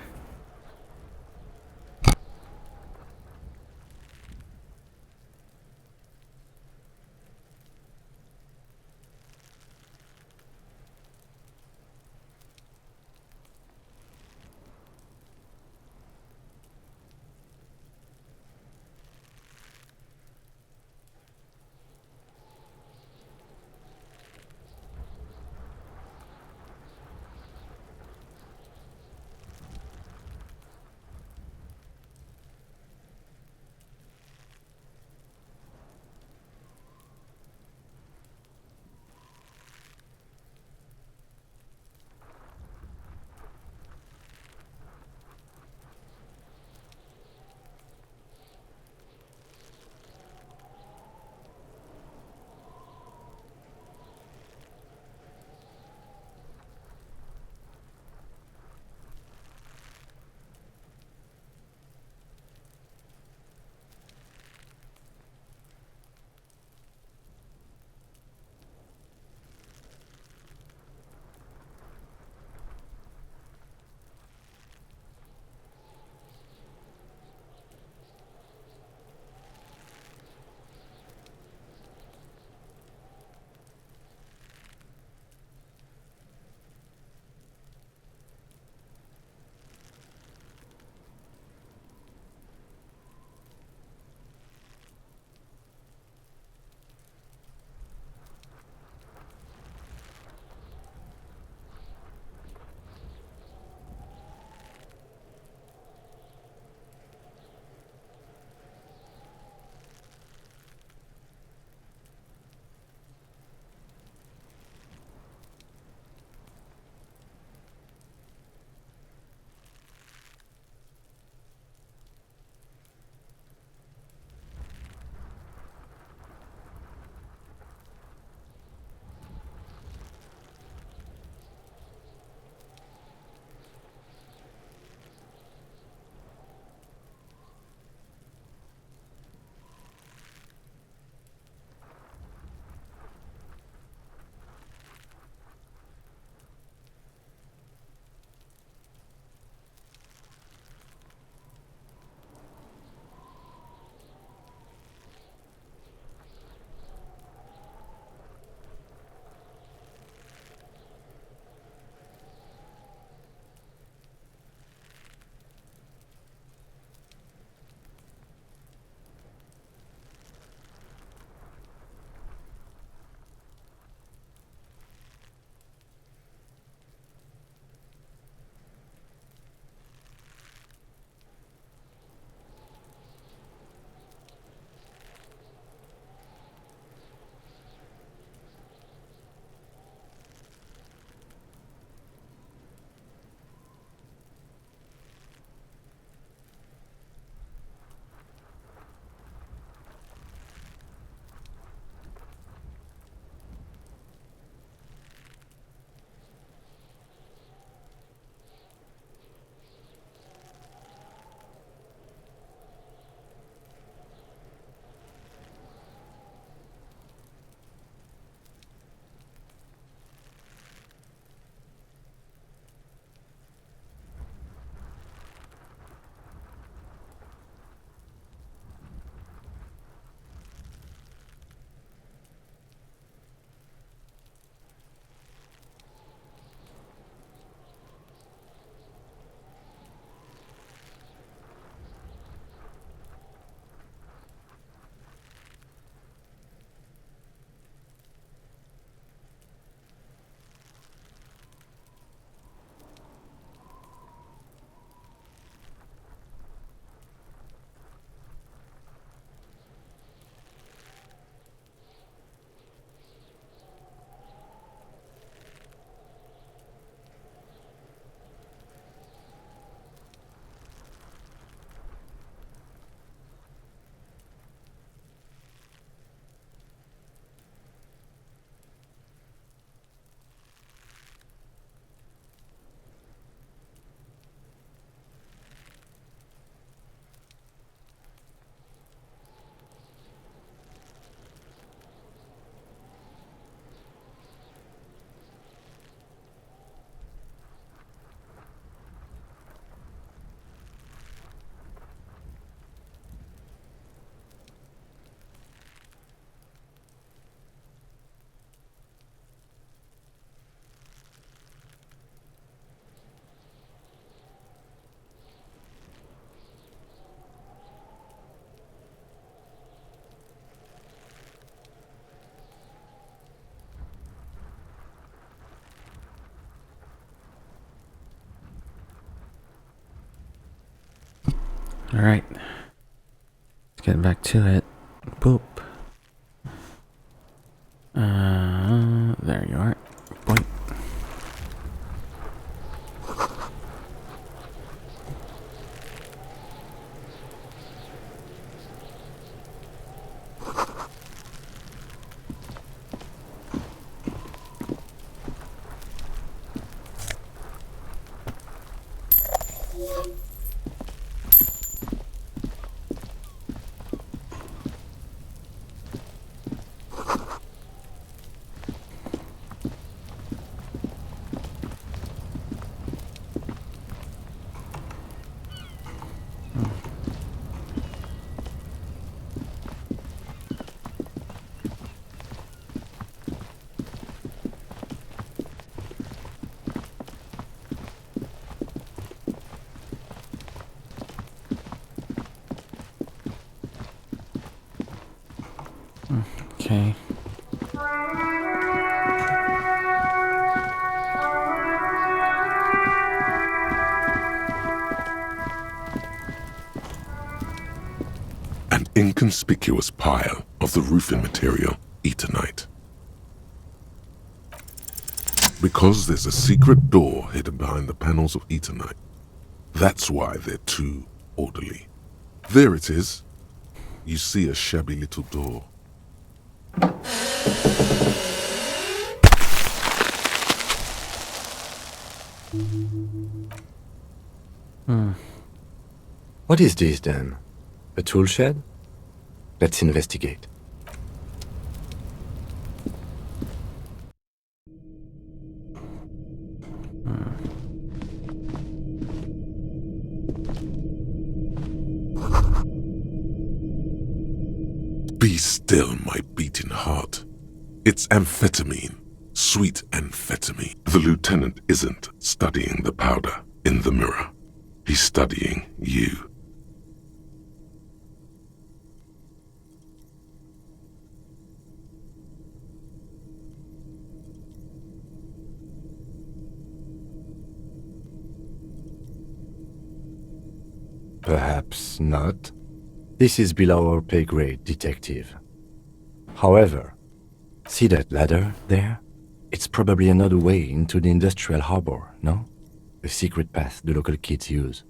Alright. Let's get back to it. Boop. There you are. Boink. Okay. An inconspicuous pile of the roofing material, Eternite. Because there's a secret door hidden behind the panels of Eternite. That's why they're too orderly. There it is. You see a shabby little door. What is this then? A tool shed? Let's investigate. Be still, my beating heart. It's amphetamine. Sweet amphetamine. The lieutenant isn't studying the powder in the mirror. He's studying you. Perhaps not. This is below our pay grade, detective. However, see that ladder there? It's probably another way into the industrial harbor, no? A secret path the local kids use.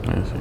I see.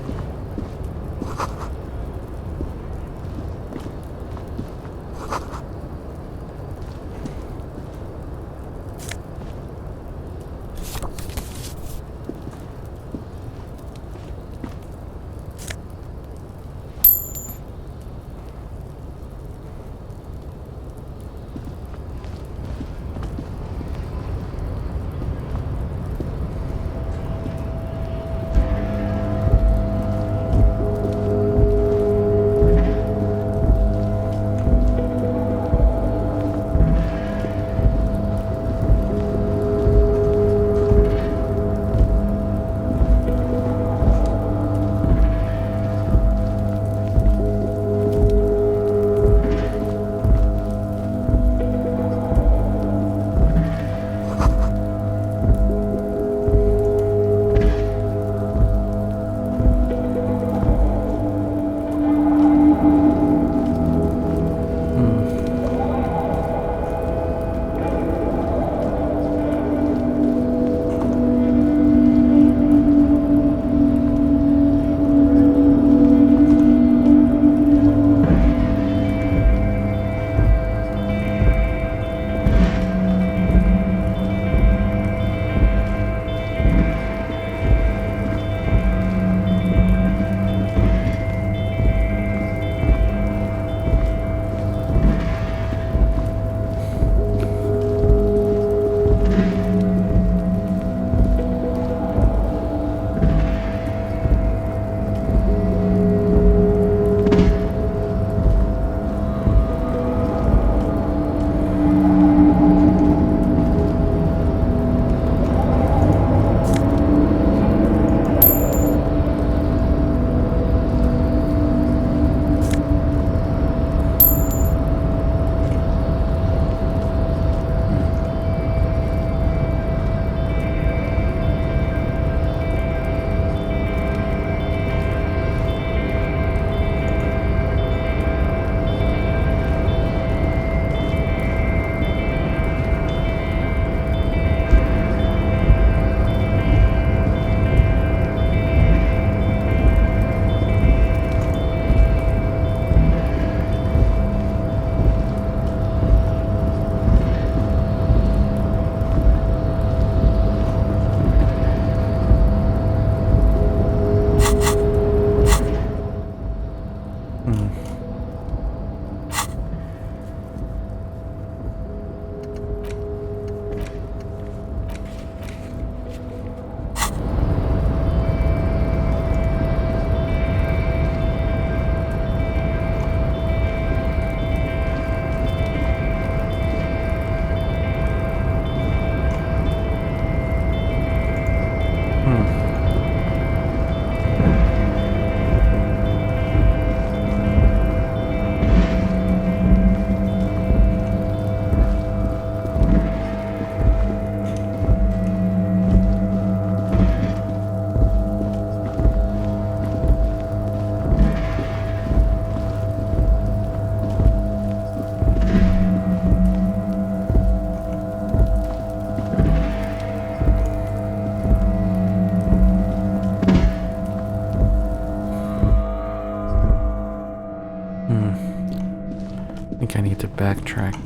need to backtrack.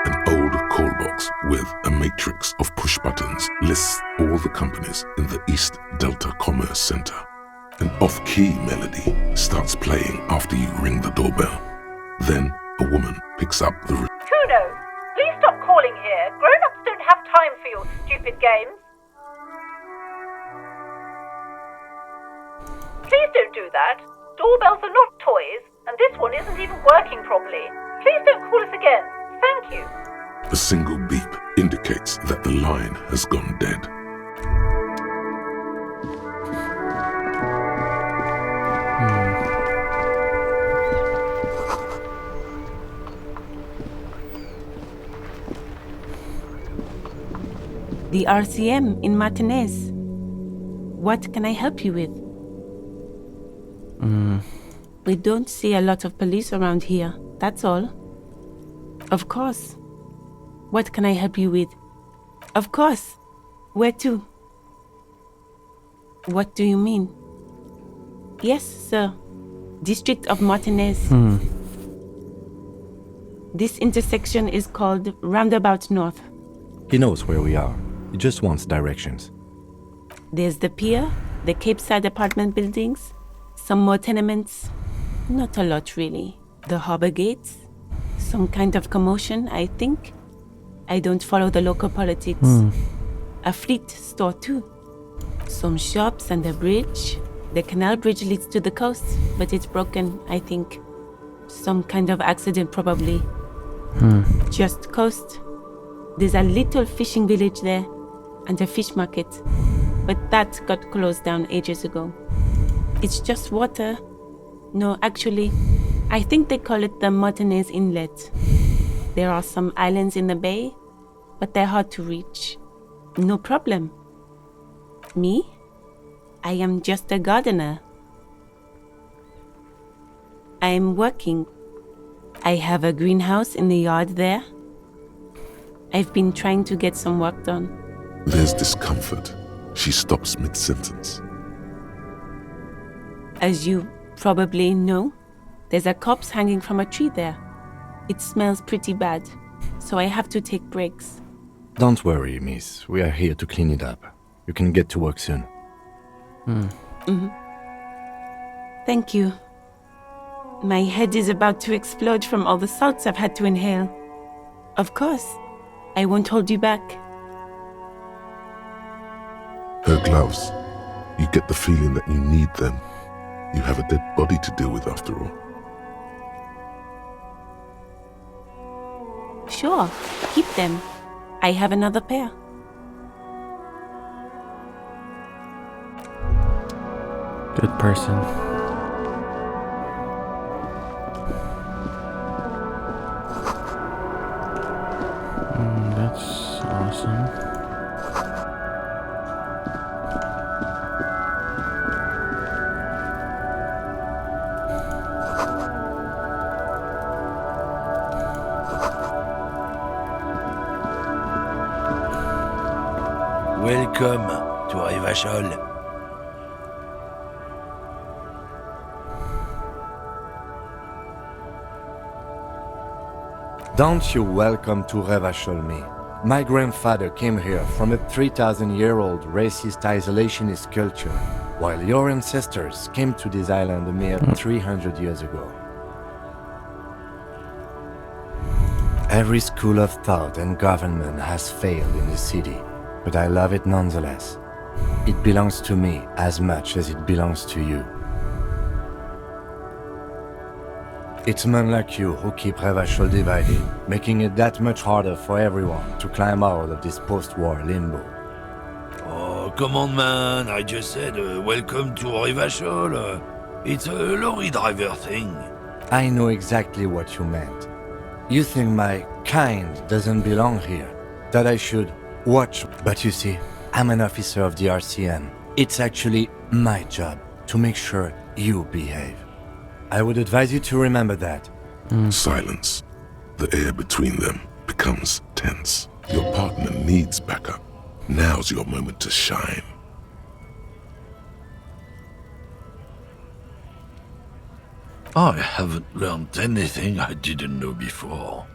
An old call box with a matrix of push buttons lists all the companies in the East Delta Commerce Center. An off-key melody starts playing after you ring the doorbell. Then a woman picks up the Kuno, please stop calling here. Grown-ups don't have time for your stupid games. Please don't do that. Doorbells are not toys, and this one isn't even working properly. Please don't call us again. Thank you. A single beep indicates that the line has gone dead. The RCM in Martinez. What can I help you with? We don't see a lot of police around here, that's all. Of course. What can I help you with? Of course. Where to? What do you mean? Yes, sir. District of Martinez. This intersection is called Roundabout North. He knows where we are. He just wants directions. There's the pier, the Cape Side apartment buildings, some more tenements. Not a lot, really. The harbor gates. Some kind of commotion, I think. I don't follow the local politics. A fleet store, too. Some shops and a bridge. The canal bridge leads to the coast, but it's broken, I think. Some kind of accident, probably. Just coast. There's a little fishing village there, and a fish market. But that got closed down ages ago. It's just water. No, actually, I think they call it the Martinez Inlet. There are some islands in the bay, but they're hard to reach. No problem. Me? I am just a gardener. I am working. I have a greenhouse in the yard there. I've been trying to get some work done. There's discomfort. She stops mid-sentence. As you probably know, there's a corpse hanging from a tree there. It smells pretty bad, so I have to take breaks. Don't worry, miss. We are here to clean it up. You can get to work soon. Thank you. My head is about to explode from all the salts I've had to inhale. Of course, I won't hold you back. Her gloves. You get the feeling that you need them. You have a dead body to deal with after all. Sure, keep them. I have another pair. Good person. That's awesome. Welcome to Revachol. Don't you welcome to Revachol me. My grandfather came here from a 3,000-year-old racist isolationist culture, while your ancestors came to this island a mere 300 years ago. Every school of thought and government has failed in the city, but I love it nonetheless. It belongs to me as much as it belongs to you. It's men like you who keep Revachol divided, making it that much harder for everyone to climb out of this post-war limbo. Oh, come on, man. I just said welcome to Rivachol. It's a lorry driver thing. I know exactly what you meant. You think my kind doesn't belong here, that I should watch. But you see, I'm an officer of the RCM. It's actually my job to make sure you behave. I would advise you to remember that. Silence. The air between them becomes tense. Your partner needs backup. Now's your moment to shine. I haven't learned anything I didn't know before.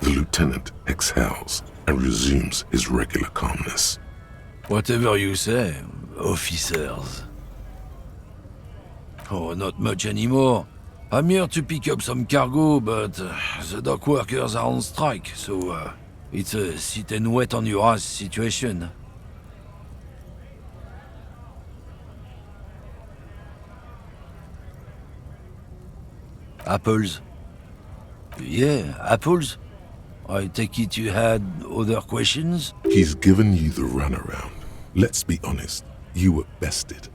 The lieutenant exhales and resumes his regular calmness. Whatever you say, officers. Oh, not much anymore. I'm here to pick up some cargo, but the dock workers are on strike, so it's a sit and wait on your ass situation. Apples? Yeah, apples? I take it you had other questions? He's given you the runaround. Let's be honest, you were bested.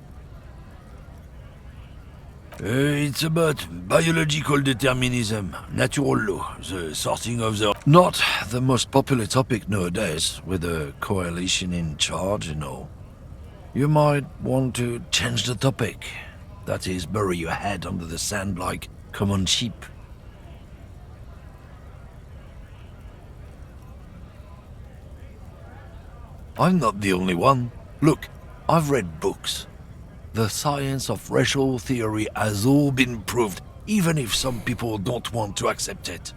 It's about biological determinism, natural law, the sorting of the... Not the most popular topic nowadays, with a coalition in charge and all. You might want to change the topic. That is, bury your head under the sand like common sheep. I'm not the only one. Look, I've read books. The science of racial theory has all been proved, even if some people don't want to accept it.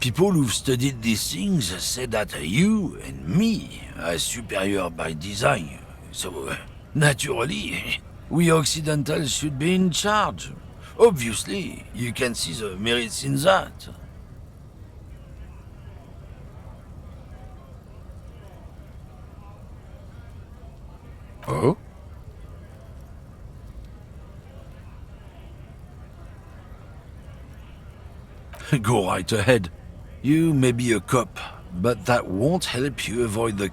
People who've studied these things say that you and me are superior by design. So, naturally, we Occidentals should be in charge. Obviously, you can see the merits in that. Oh? Go right ahead. You may be a cop, but that won't help you avoid the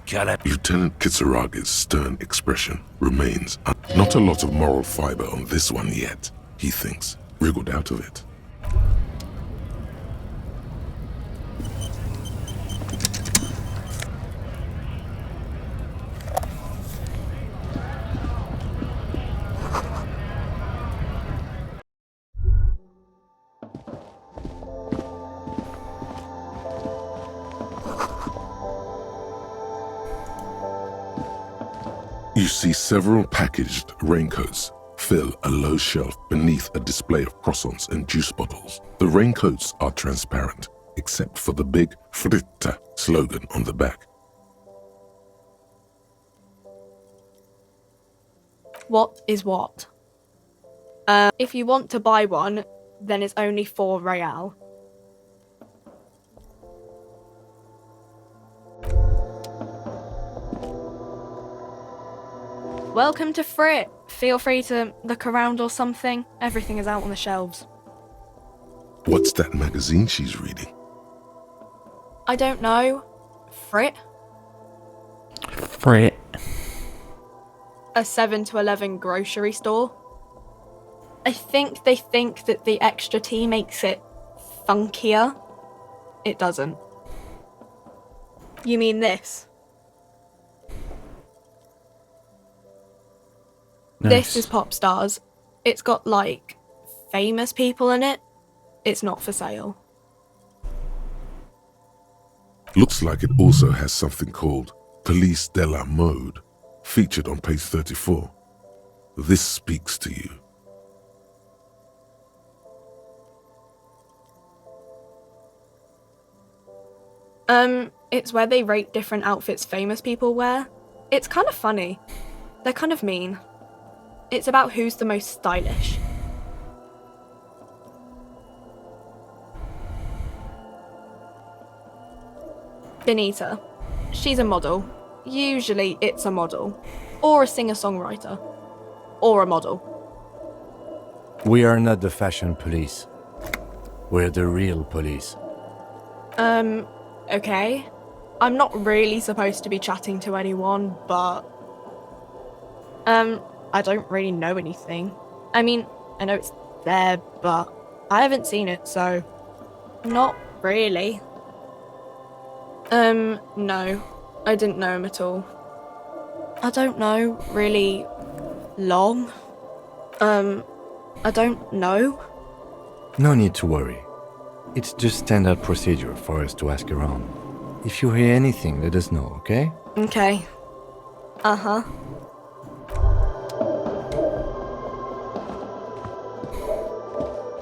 Lieutenant Kitsuragi's stern expression remains. Not a lot of moral fiber on this one yet, he thinks, wriggled out of it. You see several packaged raincoats fill a low shelf beneath a display of croissants and juice bottles. The raincoats are transparent, except for the big Fritta slogan on the back. What is what? If you want to buy one, then it's only 4 real. Welcome to Frit. Feel free to look around or something. Everything is out on the shelves. What's that magazine she's reading? I don't know. Frit? Frit. A 7 to 11 grocery store. I think they think that the extra tea makes it funkier. It doesn't. You mean this? Nice. This is Pop Stars. It's got, like, famous people in it. It's not for sale. Looks like it also has something called Police de la Mode, featured on page 34. This speaks to you. It's where they rate different outfits famous people wear. It's kind of funny. They're kind of mean. It's about who's the most stylish. Benita. She's a model. Usually it's a model. Or a singer-songwriter. Or a model. We are not the fashion police. We're the real police. Okay. I'm not really supposed to be chatting to anyone, but... I don't really know anything. I mean, I know it's there, but I haven't seen it, so... Not really. No. I didn't know him at all. I don't know, really... long. I don't know. No need to worry. It's just standard procedure for us to ask around. If you hear anything, let us know, okay? Okay. Uh-huh.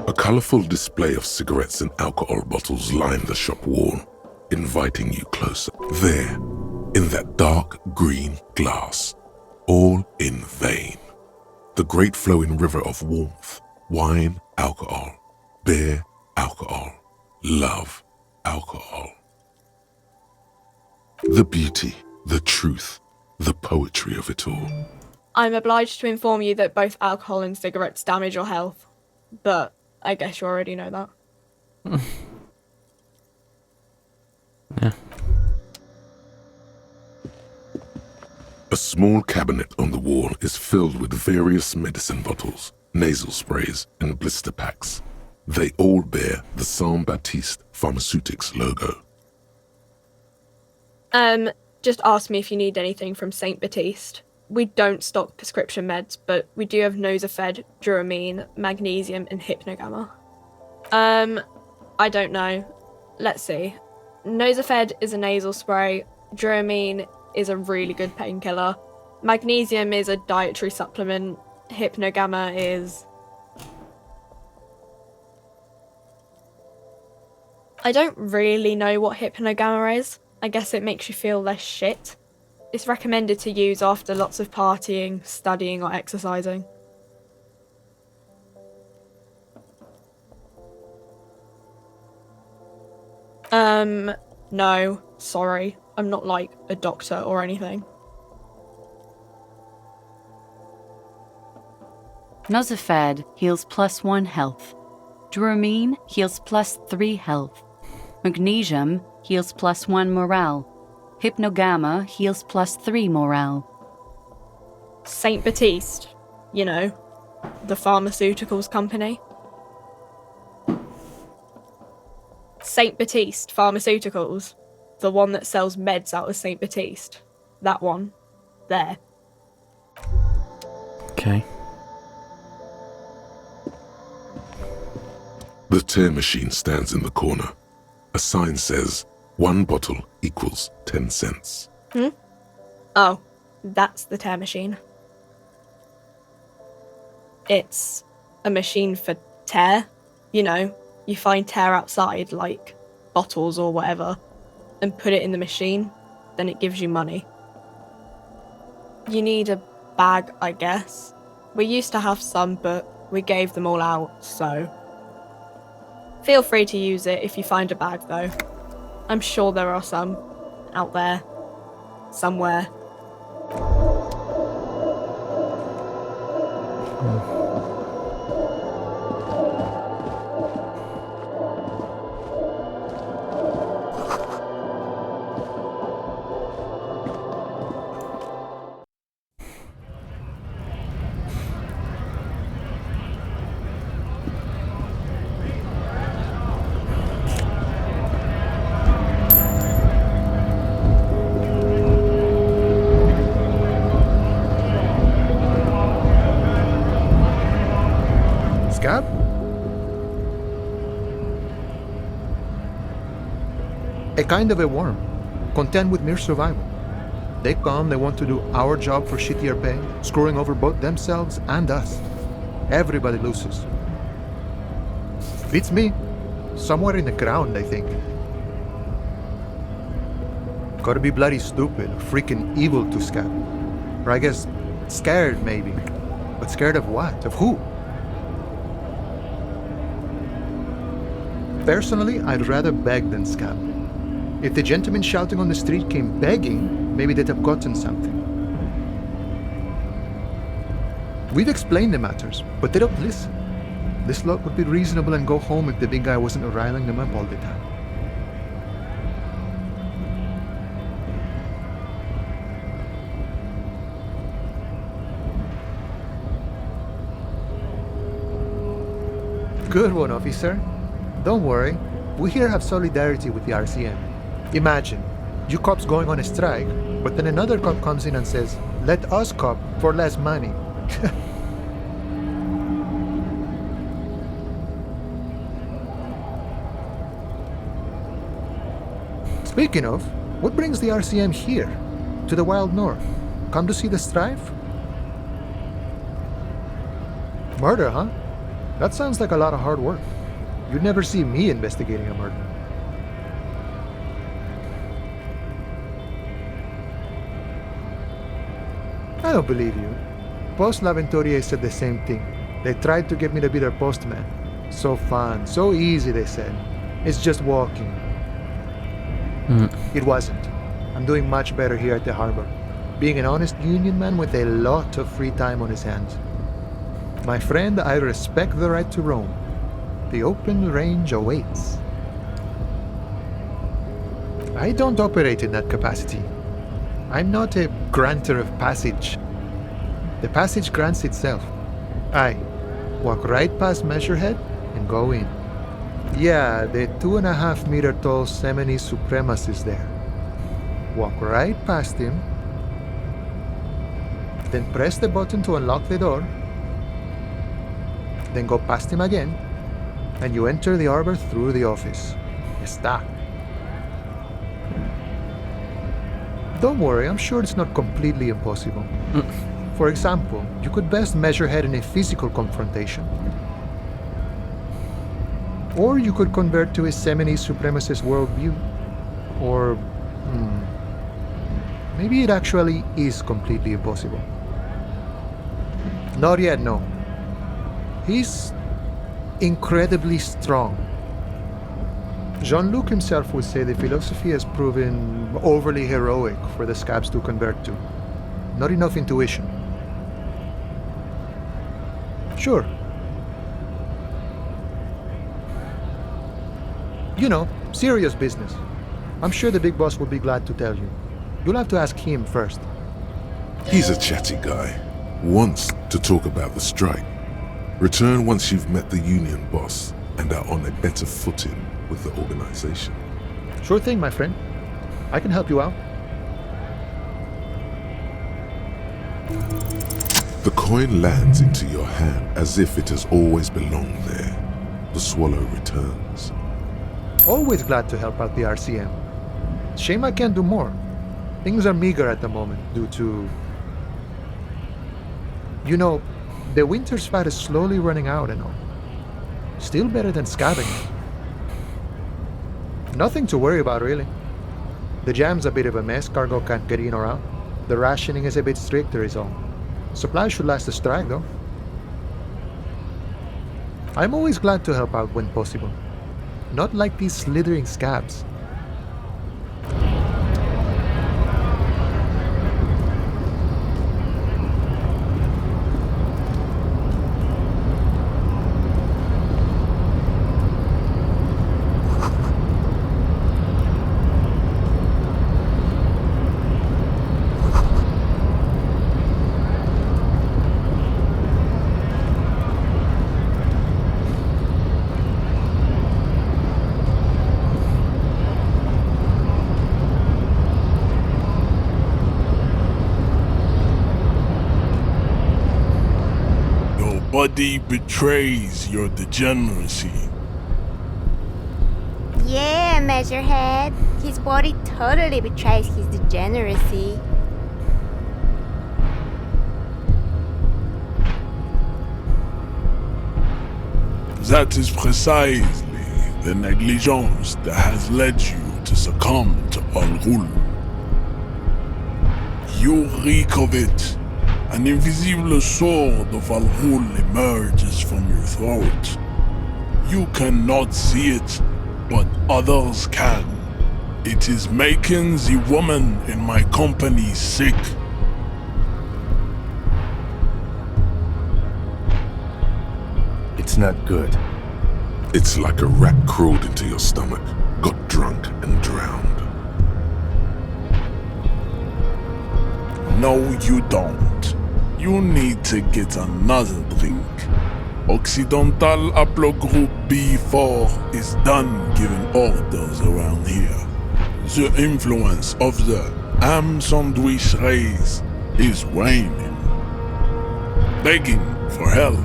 A colorful display of cigarettes and alcohol bottles lined the shop wall, inviting you closer. There, in that dark green glass, all in vain. The great flowing river of warmth, wine, alcohol, beer, alcohol, love, alcohol. The beauty, the truth, the poetry of it all. I'm obliged to inform you that both alcohol and cigarettes damage your health. But I guess you already know that. Yeah. A small cabinet on the wall is filled with various medicine bottles, nasal sprays, and blister packs. They all bear the Saint Baptiste Pharmaceutics logo. Just ask me if you need anything from Saint Baptiste. We don't stock prescription meds, but we do have Nosafed, Duramine, Magnesium, and Hypnogamma. I don't know. Let's see. Nosafed is a nasal spray. Duramine is a really good painkiller. Magnesium is a dietary supplement. Hypnogamma is... I don't really know what Hypnogamma is. I guess it makes you feel less shit. It's recommended to use after lots of partying, studying, or exercising. No, sorry. I'm not like a doctor or anything. Nosafed heals +1 health. Duramine heals +3 health. Magnesium heals +1 morale. Hypnogamma heals +3 morale. Saint Baptiste, you know, the pharmaceuticals company. Saint Baptiste Pharmaceuticals, the one that sells meds out of Saint Baptiste. That one. There. Okay. The tear machine stands in the corner. A sign says, 1 bottle equals 10 cents. Oh, that's the tear machine. It's a machine for tear. You know, you find tear outside, like bottles or whatever, and put it in the machine, then it gives you money. You need a bag, I guess. We used to have some, but we gave them all out, so... Feel free to use it if you find a bag, though. I'm sure there are some out there, somewhere. Scab? A kind of a worm, content with mere survival. They come, they want to do our job for shittier pay, screwing over both themselves and us. Everybody loses. Beats me. Somewhere in the ground, I think. Gotta be bloody stupid, or freaking evil to Scab. Or I guess, scared maybe. But scared of what? Of who? Personally, I'd rather beg than scab. If the gentleman shouting on the street came begging, maybe they'd have gotten something. We've explained the matters, but they don't listen. This lot would be reasonable and go home if the big guy wasn't riling them up all the time. Good one, officer. Don't worry. We here have solidarity with the RCM. Imagine, you cops going on a strike, but then another cop comes in and says, let us cop for less money. Speaking of, what brings the RCM here, to the Wild North? Come to see the strife? Murder, huh? That sounds like a lot of hard work. You'd never see me investigating a murder. I don't believe you. Post L'Aventurier said the same thing. They tried to get me to be their postman. So fun, so easy, they said. It's just walking. It wasn't. I'm doing much better here at the harbor. Being an honest union man with a lot of free time on his hands. My friend, I respect the right to roam. The open range awaits. I don't operate in that capacity. I'm not a granter of passage. The passage grants itself. I walk right past Measurehead and go in. Yeah, the 2.5 meter tall Semini supremacist there. Walk right past him, then press the button to unlock the door, then go past him again, and you enter the arbor through the office. Está. Don't worry, I'm sure it's not completely impossible. For example, you could best Measurehead in a physical confrontation. Or you could convert to a Semini supremacist worldview. Or, maybe it actually is completely impossible. Not yet, no. He's incredibly strong. Jean-Luc himself would say the philosophy has proven overly heroic for the scabs to convert to. Not enough intuition. Sure. You know, serious business. I'm sure the big boss would be glad to tell you. You'll have to ask him first. He's a chatty guy. Wants to talk about the strike. Return once you've met the union boss and are on a better footing with the organization. Sure thing, my friend. I can help you out. The coin lands into your hand as if it has always belonged there. The swallow returns. Always glad to help out the RCM. Shame I can't do more. Things are meager at the moment due to... You know, the winter's fat is slowly running out and all. Still better than scavenging. Nothing to worry about, really. The jam's a bit of a mess, cargo can't get in or out. The rationing is a bit stricter is all. Supplies should last the strike, though. I'm always glad to help out when possible. Not like these slithering scabs. Body betrays your degeneracy. Yeah, Measurehead. His body totally betrays his degeneracy. That is precisely the negligence that has led you to succumb to Al-Ghul. You reek of it. An invisible sword of Al-Ghul emerges from your throat. You cannot see it, but others can. It is making the woman in my company sick. It's not good. It's like a rat crawled into your stomach, got drunk and drowned. No, you don't. You need to get another drink. Occidental Haplogroup B4 is done giving orders around here. The influence of the ham sandwich race is waning. Begging for help.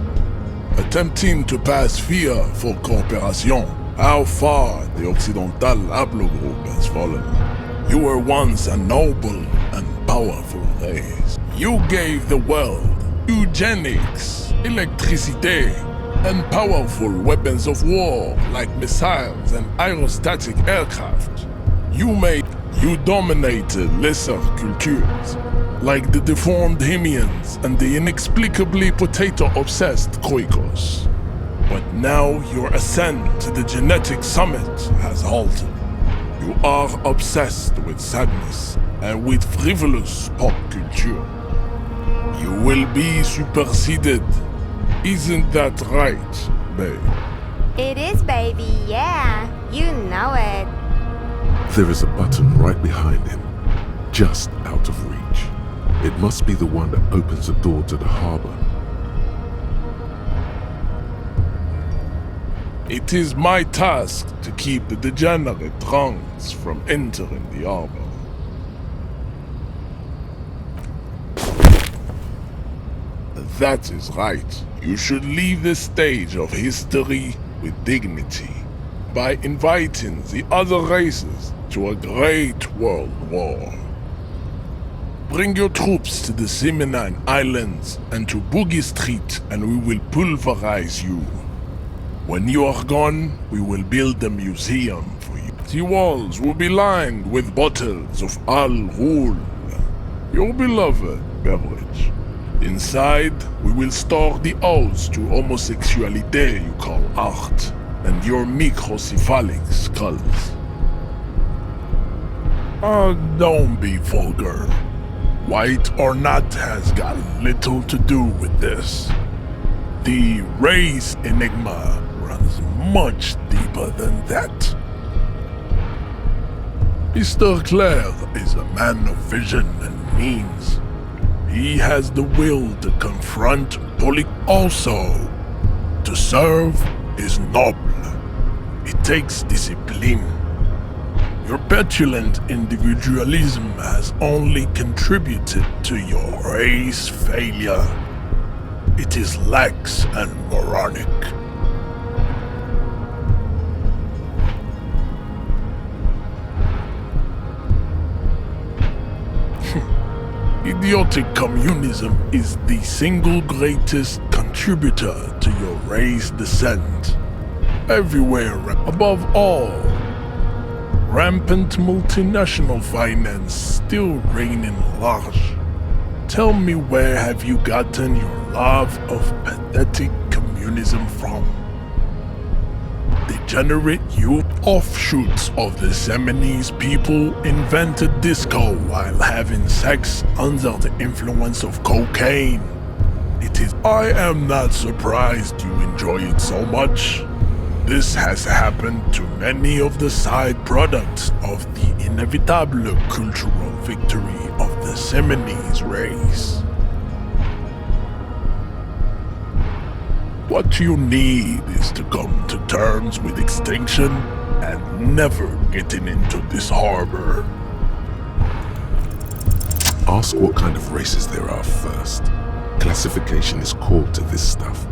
Attempting to pass fear for cooperation. How far the Occidental Haplogroup has fallen. You were once a noble and powerful race. You gave the world eugenics, electricity, and powerful weapons of war like missiles and aerostatic aircraft. You dominated lesser cultures, like the deformed Hemians and the inexplicably potato-obsessed Kroikos. But now your ascent to the genetic summit has halted. You are obsessed with sadness and with frivolous pop culture. You will be superseded. Isn't that right, babe? It is, baby, yeah. You know it. There is a button right behind him, just out of reach. It must be the one that opens the door to the harbor. It is my task to keep the degenerate drunks from entering the harbor. That is right. You should leave the stage of history with dignity by inviting the other races to a great world war. Bring your troops to the Seminine Islands and to Boogie Street, and we will pulverize you. When you are gone, we will build a museum for you. The walls will be lined with bottles of Al Ghul, your beloved beverage. Inside, we will store the odes to homosexuality you call art, and your microcephalic skulls. Don't be vulgar. White or not has got little to do with this. The race enigma runs much deeper than that. Mr. Clare is a man of vision and means. He has the will to confront also. To serve is noble. It takes discipline. Your petulant individualism has only contributed to your race failure. It is lax and moronic. Idiotic communism is the single greatest contributor to your race descent. Everywhere, above all, rampant multinational finance still reigning large. Tell me, where have you gotten your love of pathetic communism from? Degenerate youth offshoots of the Seminoles people invented disco while having sex under the influence of cocaine. I am not surprised you enjoy it so much. This has happened to many of the side products of the inevitable cultural victory of the Seminoles race. What you need is to come to terms with extinction and never getting into this harbor. Ask what kind of races there are first. Classification is core to this stuff.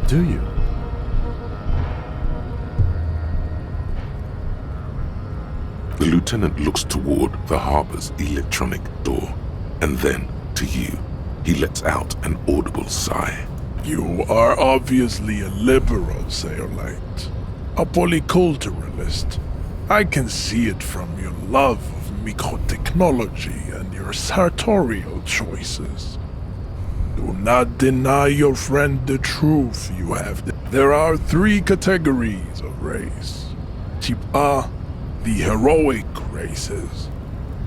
Do you? The lieutenant looks toward the harbor's electronic door, and then to you. He lets out an audible sigh. You are obviously a liberal, Sayolite. A polyculturalist. I can see it from your love of microtechnology and your sartorial choices. Do not deny your friend the truth you have. There are 3 categories of race. Type A, the heroic races.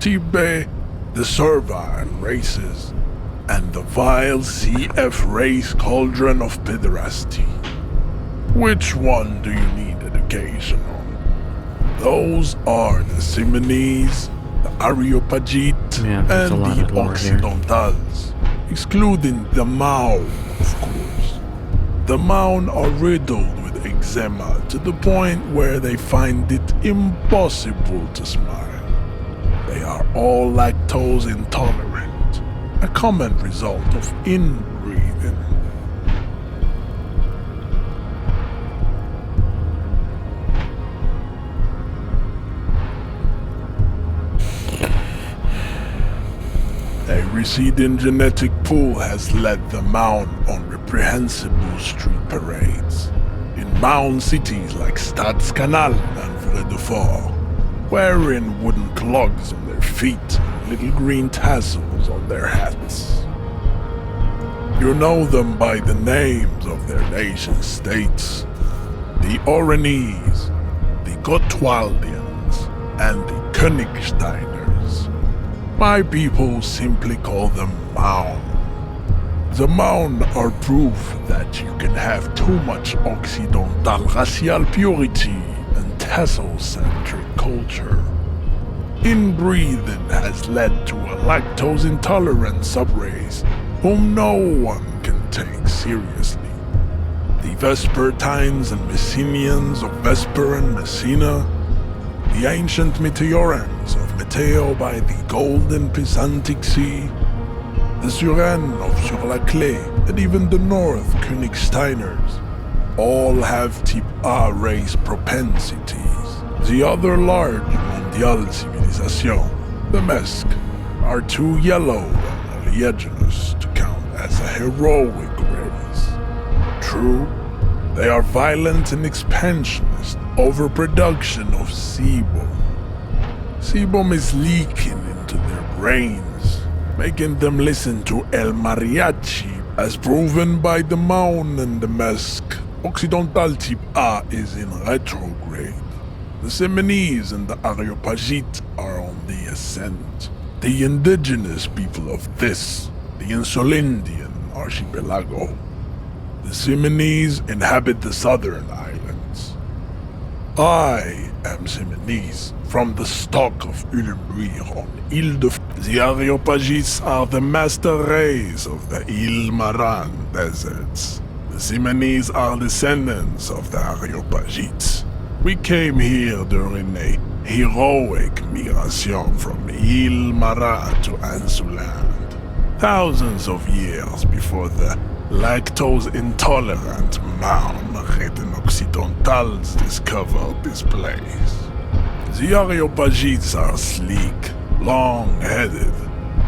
Type B, the servile races. and the vile CF race cauldron of pederasty. Which one do you need education on? Those are the Simonese, the Areopagite, and the Occidentals, excluding the Mao, of course. The Mao are riddled with eczema to the point where they find it impossible to smile. They are all lactose intolerant, a common result of inbreeding. A receding genetic pool has led the Maun on reprehensible street parades. In Maun cities like Stadskanal and Vredefort, wearing wooden clogs on their feet and little green tassels on their hats. You know them by the names of their nation states: the Oranese, the Gotwaldians, and the Königsteiners. My people simply call them Maun. The Maun are proof that you can have too much Occidental racial purity and tassel-centric culture. Inbreeding has led to a lactose-intolerant subrace whom no one can take seriously. The Vespertines and Messenians of Vesper and Messina, the ancient Meteorans of Meteo by the golden Pisantic Sea, the Suren of Sur-la-Clé, and even the North Königsteiners, all have type A race propensities. The other large Mondial civilization, the Mesk, are too yellow and oleaginous to count as a heroic race. True, they are violent and expansionist, overproduction of sebum. Sebum is leaking into their brains, making them listen to El Mariachi, as proven by the Maun and the Mesk. Occidental type A is in retrograde. The Simonese and the Areopagite are on the ascent. The indigenous people of this, the Insulindian archipelago. The Simonese inhabit the southern islands. I am Simonese, from the stock of Ulmuir on Ile de... The Areopagites are the master race of the Ile Maran deserts. The Simonese are descendants of the Areopagites. We came here during a heroic migration from Ile Maran to Ansuland, thousands of years before the lactose-intolerant Marne-ridden Occidentals discovered this place. The Areopagites are sleek, long-headed.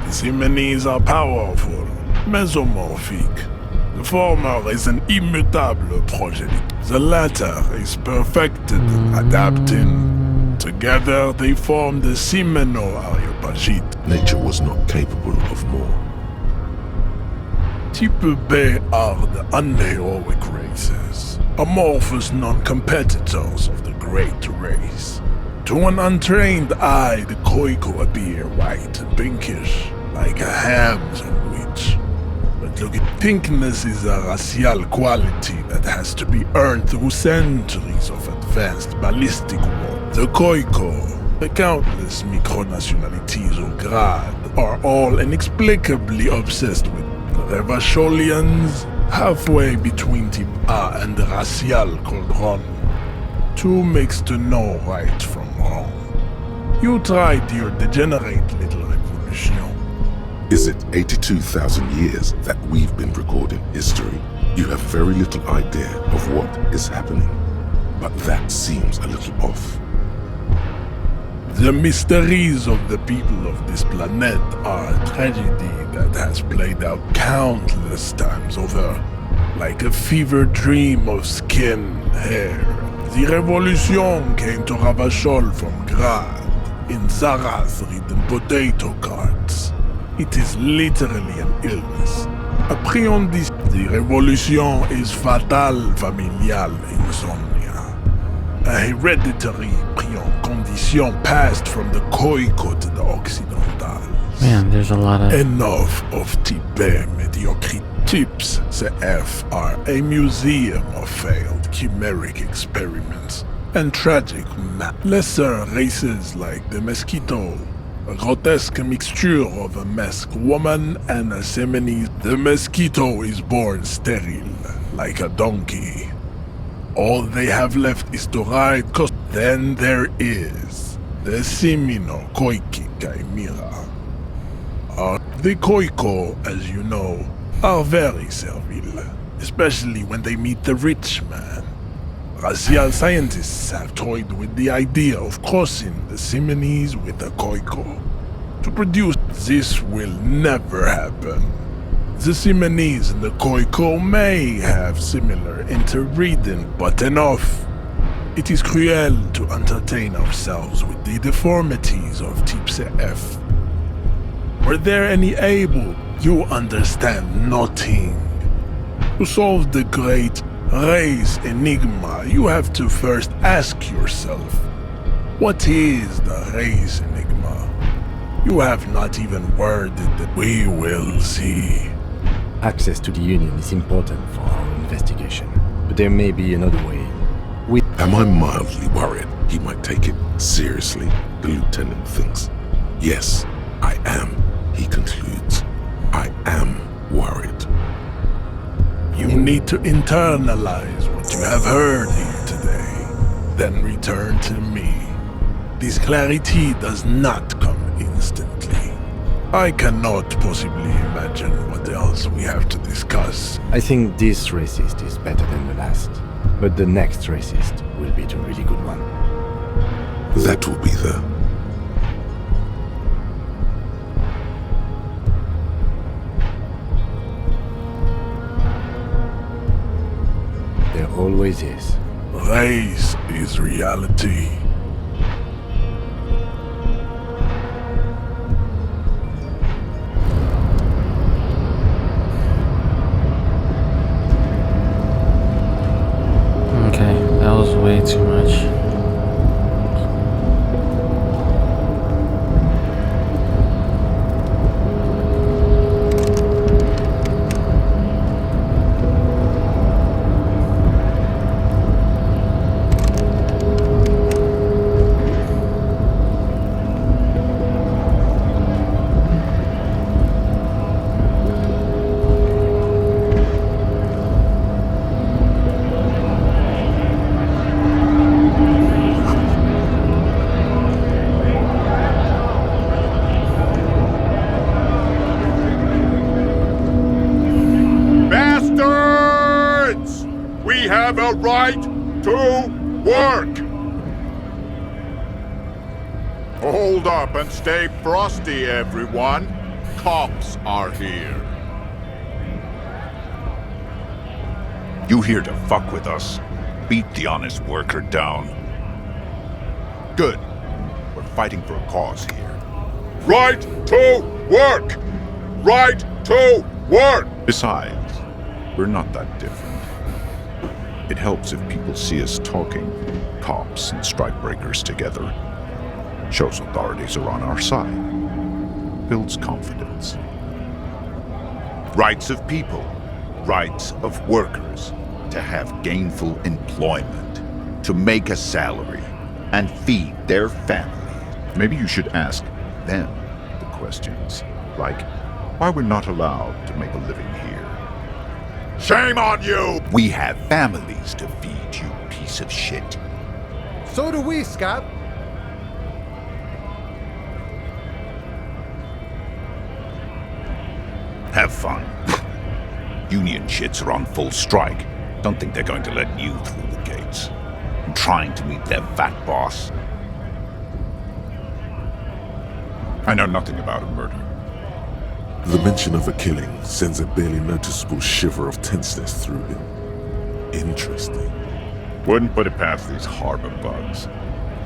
The Simonese are powerful, mesomorphic. The former is an immutable progeny. The latter is perfected and adapting. Together they form the Simeno-Areopagite. Nature was not capable of more. Type B are the unheroic races, amorphous non-competitors of the great race. To an untrained eye, the Koiko appear white and pinkish, like a ham sandwich. But look, pinkness is a racial quality that has to be earned through centuries of advanced ballistic war. The Koiko, the countless micronationalities au grade, are all inexplicably obsessed with the Revacholians, halfway between type A and the racial cauldron. Two makes to know right from wrong. You tried your degenerate little revolution. Is it 82,000 years that we've been recording history? You have very little idea of what is happening, but that seems a little off. The mysteries of the people of this planet are a tragedy that has played out countless times over, like a fever dream of skin, hair. The revolution came to Ravachol from Grad, in Zaraz-ridden potato carts. It is literally an illness. Appréhendez this. The revolution is fatal familial insomnia. A hereditary prion condition passed from the Koiko to the Occidentals. Man, there's a lot of... Enough of type mediocrity. Types CF are a museum of failed chimeric experiments and tragic lesser races like the mosquito, a grotesque mixture of a masked woman and a Semini. The mosquito is born sterile, like a donkey. All they have left is to ride. Then there is the Simino Koiki Chimera. The Koiko, as you know, are very servile, especially when they meet the rich man. Racial scientists have toyed with the idea of crossing the Simonis with the Koiko. To produce this will never happen. The Simonis and the Koiko may have similar interbreeding, but enough. It is cruel to entertain ourselves with the deformities of Type CF. Were there any able? You understand nothing. To solve the great race enigma, you have to first ask yourself, what is the race enigma? You have not even worded it. We will see. Access to the Union is important for our investigation, but there may be another way. Am I mildly worried he might take it seriously, the lieutenant thinks? Yes, I am, he concludes. I am worried. You need to internalize what you have heard here today, then return to me. This clarity does not come instantly. I cannot possibly imagine what else we have to discuss. I think this racist is better than the last, but the next racist will be the really good one. That will be the... There always is. Race is reality. Okay, that was way too much. Bastards! We have a right to work! Hold up and stay frosty, everyone. Cops are here. You here to fuck with us? Beat the honest worker down. Good. We're fighting for a cause here. Right to work! Right to work! Besides, we're not that different. It helps if people see us talking, cops and strikebreakers together. Shows authorities are on our side. Builds confidence. Rights of people. Rights of workers. To have gainful employment. To make a salary. And feed their families. Maybe you should ask them the questions. Like, why we're not allowed to make a living here. Shame on you! We have families to feed, you piece of shit. So do we, Scab. Have fun. Union shits are on full strike. Don't think they're going to let you through the gates. I'm trying to meet their fat boss. I know nothing about a murder. The mention of a killing sends a barely noticeable shiver of tenseness through him. Interesting. Wouldn't put it past these harbor bugs.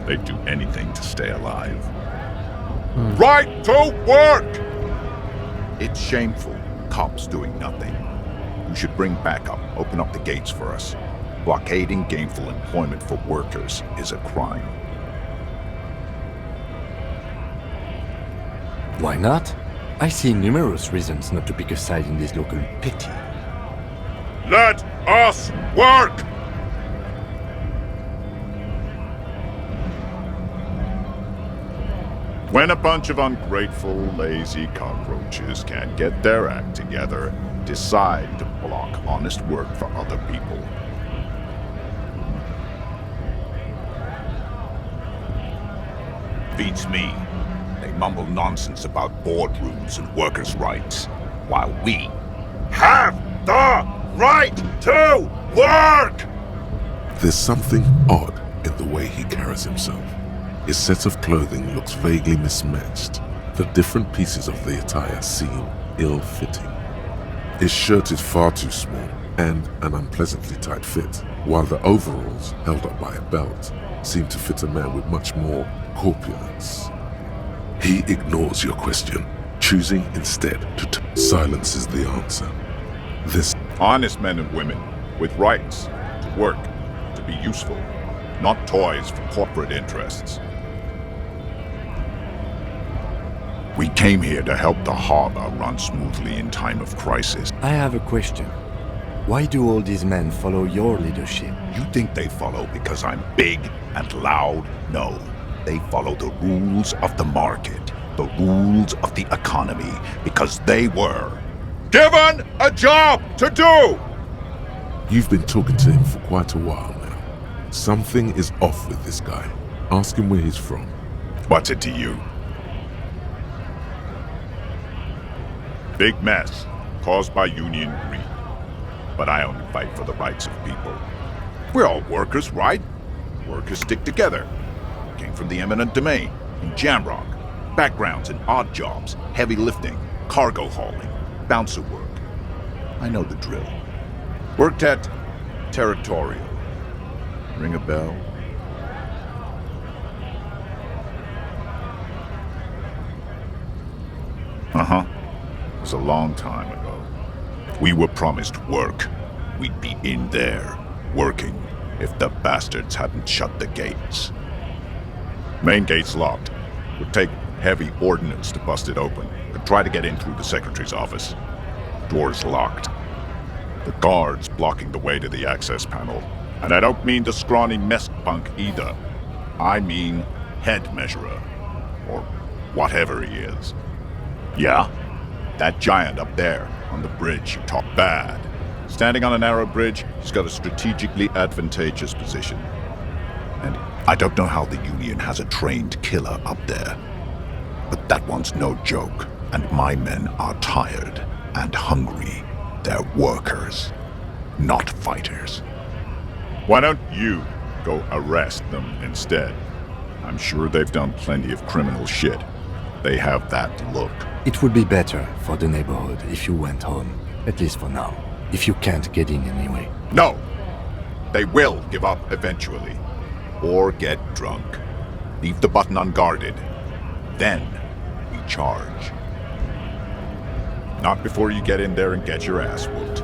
They'd do anything to stay alive. Right to work! It's shameful. Cops doing nothing. You should bring backup. Open up the gates for us. Blockading gainful employment for workers is a crime. Why not? I see numerous reasons not to pick a side in this local petty. Let us work! When a bunch of ungrateful, lazy cockroaches can't get their act together, decide to block honest work for other people. Beats me. They mumble nonsense about boardrooms and workers' rights, while we have the right to work! There's something odd in the way he carries himself. His set of clothing looks vaguely mismatched. The different pieces of the attire seem ill-fitting. His shirt is far too small and an unpleasantly tight fit, while the overalls, held up by a belt, seem to fit a man with much more corpulence. He ignores your question, choosing instead to silence is the answer. This honest men and women with rights to work, to be useful, not toys for corporate interests. We came here to help the harbor run smoothly in time of crisis. I have a question. Why do all these men follow your leadership? You think they follow because I'm big and loud? No. They follow the rules of the market, the rules of the economy, because they were given a job to do! You've been talking to him for quite a while now. Something is off with this guy. Ask him where he's from. What's it to you? Big mess caused by union greed. But I only fight for the rights of people. We're all workers, right? Workers stick together. Came from the eminent domain, in Jamrock. Backgrounds in odd jobs, heavy lifting, cargo hauling, bouncer work. I know the drill. Worked at Territorial. Ring a bell? Uh-huh. It was a long time ago. We were promised work. We'd be in there, working, if the bastards hadn't shut the gates. Main gate's locked. Would take heavy ordnance to bust it open. Could try to get in through the secretary's office. Door's locked. The guard's blocking the way to the access panel. And I don't mean the scrawny mess punk either. I mean head measurer. Or whatever he is. Yeah? That giant up there, on the bridge, you talk bad. Standing on a narrow bridge, he's got a strategically advantageous position. And I don't know how the Union has a trained killer up there. But that one's no joke, and my men are tired and hungry. They're workers, not fighters. Why don't you go arrest them instead? I'm sure they've done plenty of criminal shit. They have that look. It would be better for the neighborhood if you went home, at least for now, if you can't get in anyway. No! They will give up eventually. Or get drunk. Leave the button unguarded. Then we charge. Not before you get in there and get your ass whooped.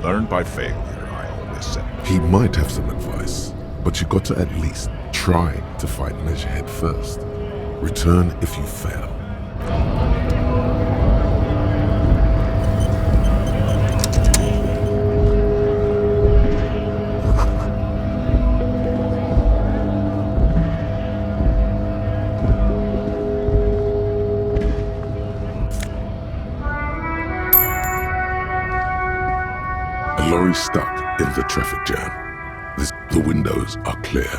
Learn by failure, I always say. He might have some advice, but you got to at least try to fight Measurehead first. Return if you fail. A lorry stuck in the traffic jam. The windows are clear.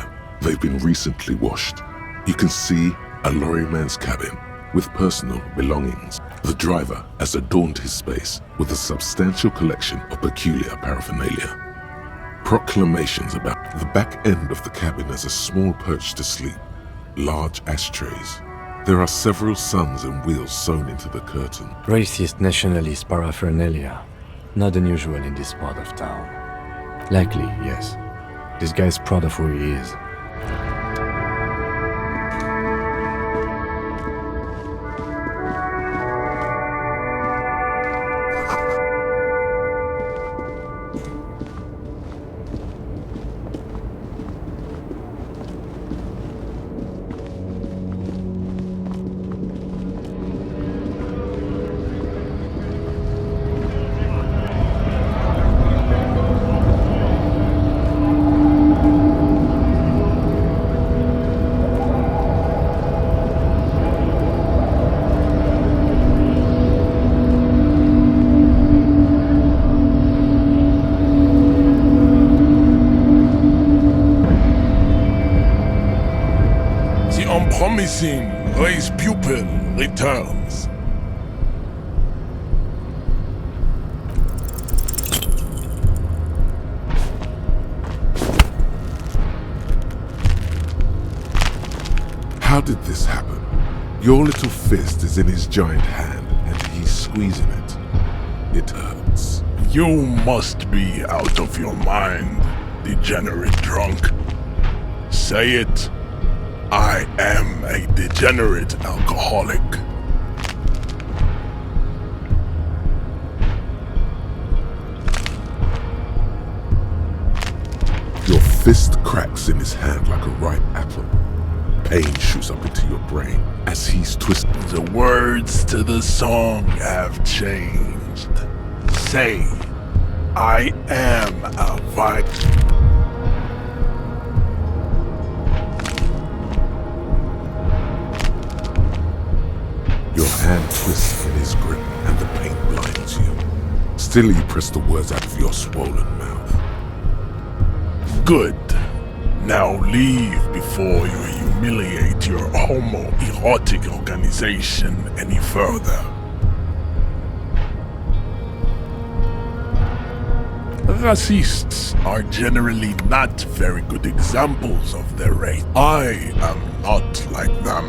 They've been recently washed. You can see a lorryman's cabin with personal belongings. The driver has adorned his space with a substantial collection of peculiar paraphernalia. Proclamations about the back end of the cabin as a small perch to sleep. Large ashtrays. There are several suns and wheels sewn into the curtain. Racist nationalist paraphernalia. Not unusual in this part of town. Likely, yes. This guy's proud of who he is. unpromising race pupil returns. How did this happen? Your little fist is in his giant hand, and he's squeezing it. It hurts. You must be out of your mind, degenerate drunk. Say it. I am a degenerate alcoholic. Your fist cracks in his hand like a ripe apple. Pain shoots up into your brain as he's twisted. The words to the song have changed. Say, I am a Your hand twists in his grip and the pain blinds you. Still you press the words out of your swollen mouth. Good. Now leave before you humiliate your homoerotic organization any further. Racists are generally not very good examples of their race. I am not like them.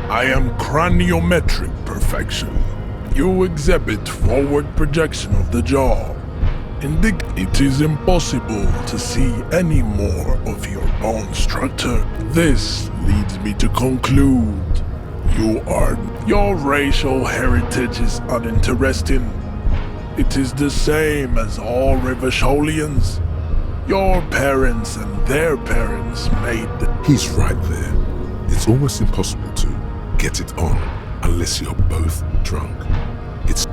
I am craniometric perfection. You exhibit forward projection of the jaw. Indeed, it is impossible to see any more of your bone structure. This leads me to conclude your racial heritage is uninteresting. It is the same as all Rivasholians. Your parents and their parents made He's right there. It's almost impossible to get it on unless you're both drunk. It's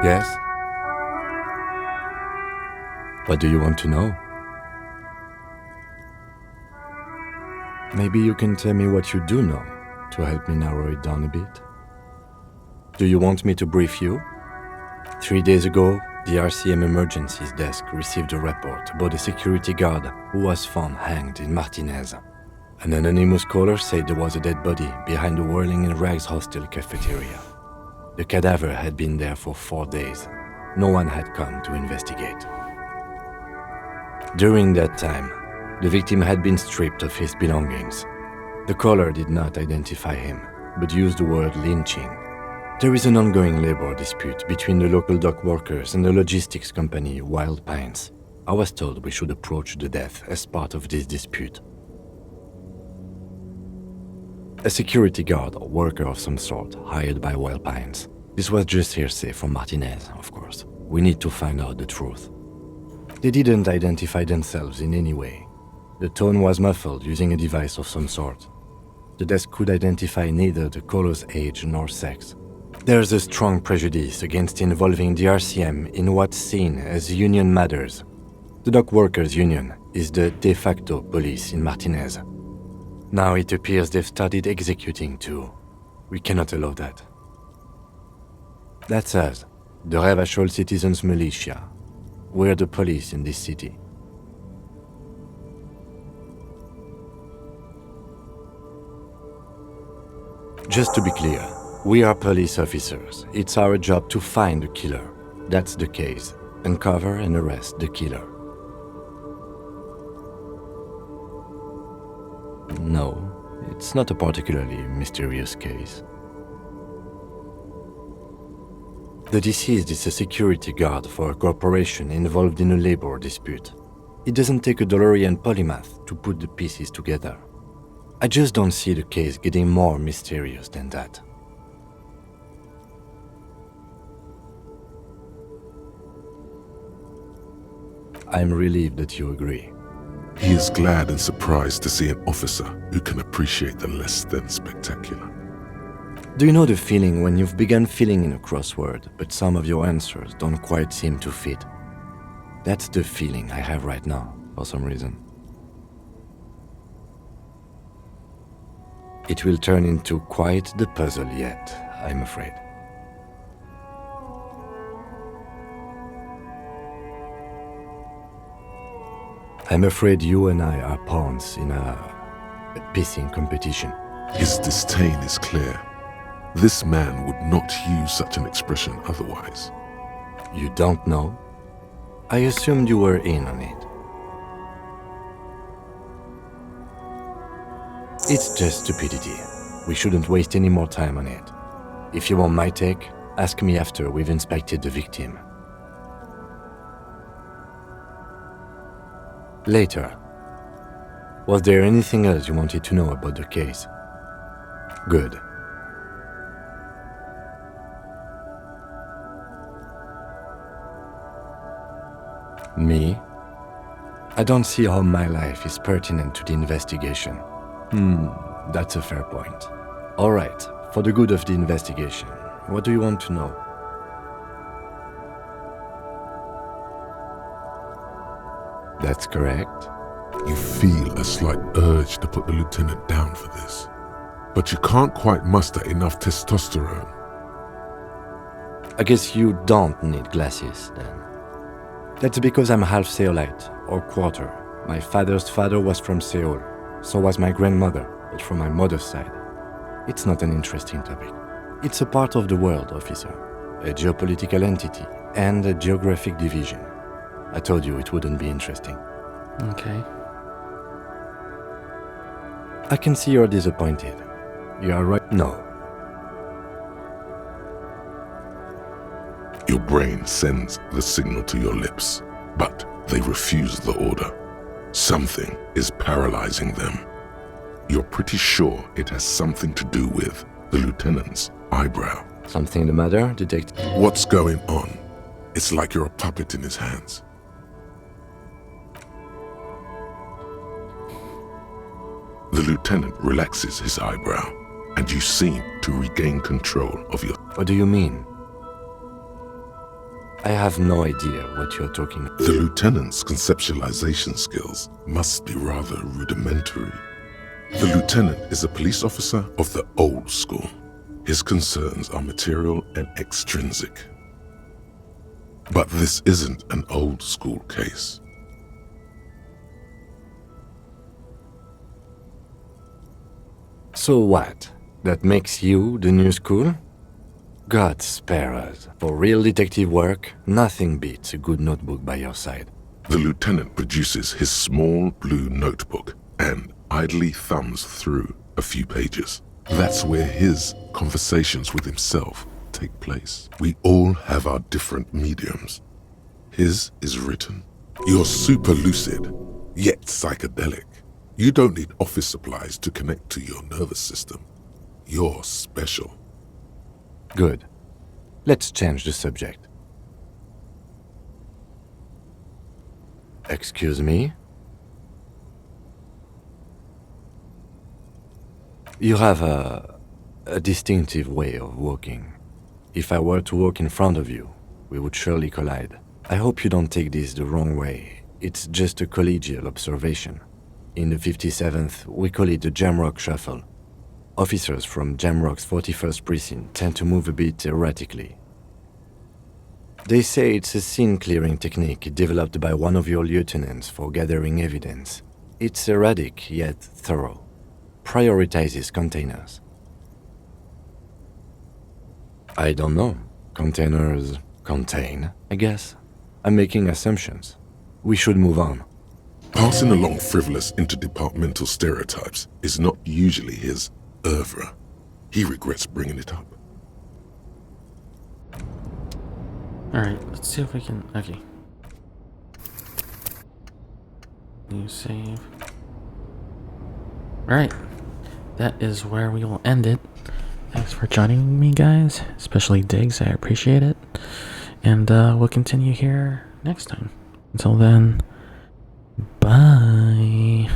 Yes? What do you want to know? Maybe you can tell me what you do know to help me narrow it down a bit. Do you want me to brief you? 3 days ago, the RCM Emergencies Desk received a report about a security guard who was found hanged in Martinez. An anonymous caller said there was a dead body behind the Whirling in Rags hostel cafeteria. The cadaver had been there for 4 days. No one had come to investigate. During that time, the victim had been stripped of his belongings. The caller did not identify him, but used the word lynching. There is an ongoing labor dispute between the local dock workers and the logistics company Wild Pines. I was told we should approach the death as part of this dispute. A security guard or worker of some sort hired by Wild Pines. This was just hearsay from Martinez, of course. We need to find out the truth. They didn't identify themselves in any way. The tone was muffled using a device of some sort. The desk could identify neither the caller's age nor sex. There's a strong prejudice against involving the RCM in what's seen as union matters. The dock workers' union is the de facto police in Martinez. Now it appears they've started executing too. We cannot allow that. That's us, the Revachol Citizens Militia. We're the police in this city. Just to be clear, we are police officers. It's our job to find the killer. That's the case. Uncover and arrest the killer. No, it's not a particularly mysterious case. The deceased is a security guard for a corporation involved in a labor dispute. It doesn't take a DeLorean polymath to put the pieces together. I just don't see the case getting more mysterious than that. I'm relieved that you agree. He is glad and surprised to see an officer who can appreciate the less than spectacular. Do you know the feeling when you've begun filling in a crossword, but some of your answers don't quite seem to fit? That's the feeling I have right now, for some reason. It will turn into quite the puzzle yet, I'm afraid. I'm afraid you and I are pawns in a pissing competition. His disdain is clear. This man would not use such an expression otherwise. You don't know? I assumed you were in on it. It's just stupidity. We shouldn't waste any more time on it. If you want my take, ask me after we've inspected the victim. Later. Was there anything else you wanted to know about the case? Good. Me? I don't see how my life is pertinent to the investigation. That's a fair point. Alright, for the good of the investigation, what do you want to know? That's correct. You feel a slight urge to put the lieutenant down for this, but you can't quite muster enough testosterone. I guess you don't need glasses, then. That's because I'm half Seolite, or quarter. My father's father was from Seoul, so was my grandmother, but from my mother's side. It's not an interesting topic. It's a part of the world, officer. A geopolitical entity, and a geographic division. I told you it wouldn't be interesting. Okay. I can see you're disappointed. You are right. No. Your brain sends the signal to your lips, but they refuse the order. Something is paralyzing them. You're pretty sure it has something to do with the lieutenant's eyebrow. Something the matter, detective? What's going on? It's like you're a puppet in his hands. The lieutenant relaxes his eyebrow, and you seem to regain control of your... What do you mean? I have no idea what you're talking about. The lieutenant's conceptualization skills must be rather rudimentary. The lieutenant is a police officer of the old school. His concerns are material and extrinsic. But this isn't an old school case. So what? That makes you the new school? God spare us. For real detective work, nothing beats a good notebook by your side. The lieutenant produces his small blue notebook and idly thumbs through a few pages. That's where his conversations with himself take place. We all have our different mediums. His is written. You're super lucid, yet psychedelic. You don't need office supplies to connect to your nervous system. You're special. Good. Let's change the subject. Excuse me? You have a distinctive way of walking. If I were to walk in front of you, we would surely collide. I hope you don't take this the wrong way. It's just a collegial observation. In the 57th, we call it the Jamrock Shuffle. Officers from Jamrock's 41st Precinct tend to move a bit erratically. They say it's a scene-clearing technique developed by one of your lieutenants for gathering evidence. It's erratic, yet thorough. Prioritizes containers. I don't know. Containers contain, I guess. I'm making assumptions. We should move on. Passing along frivolous interdepartmental stereotypes is not usually his oeuvre. He regrets bringing it up. Alright, let's see if we can... Okay. New save. Alright. That is where we will end it. Thanks for joining me, guys. Especially Diggs, I appreciate it. And we'll continue here next time. Until then, bye.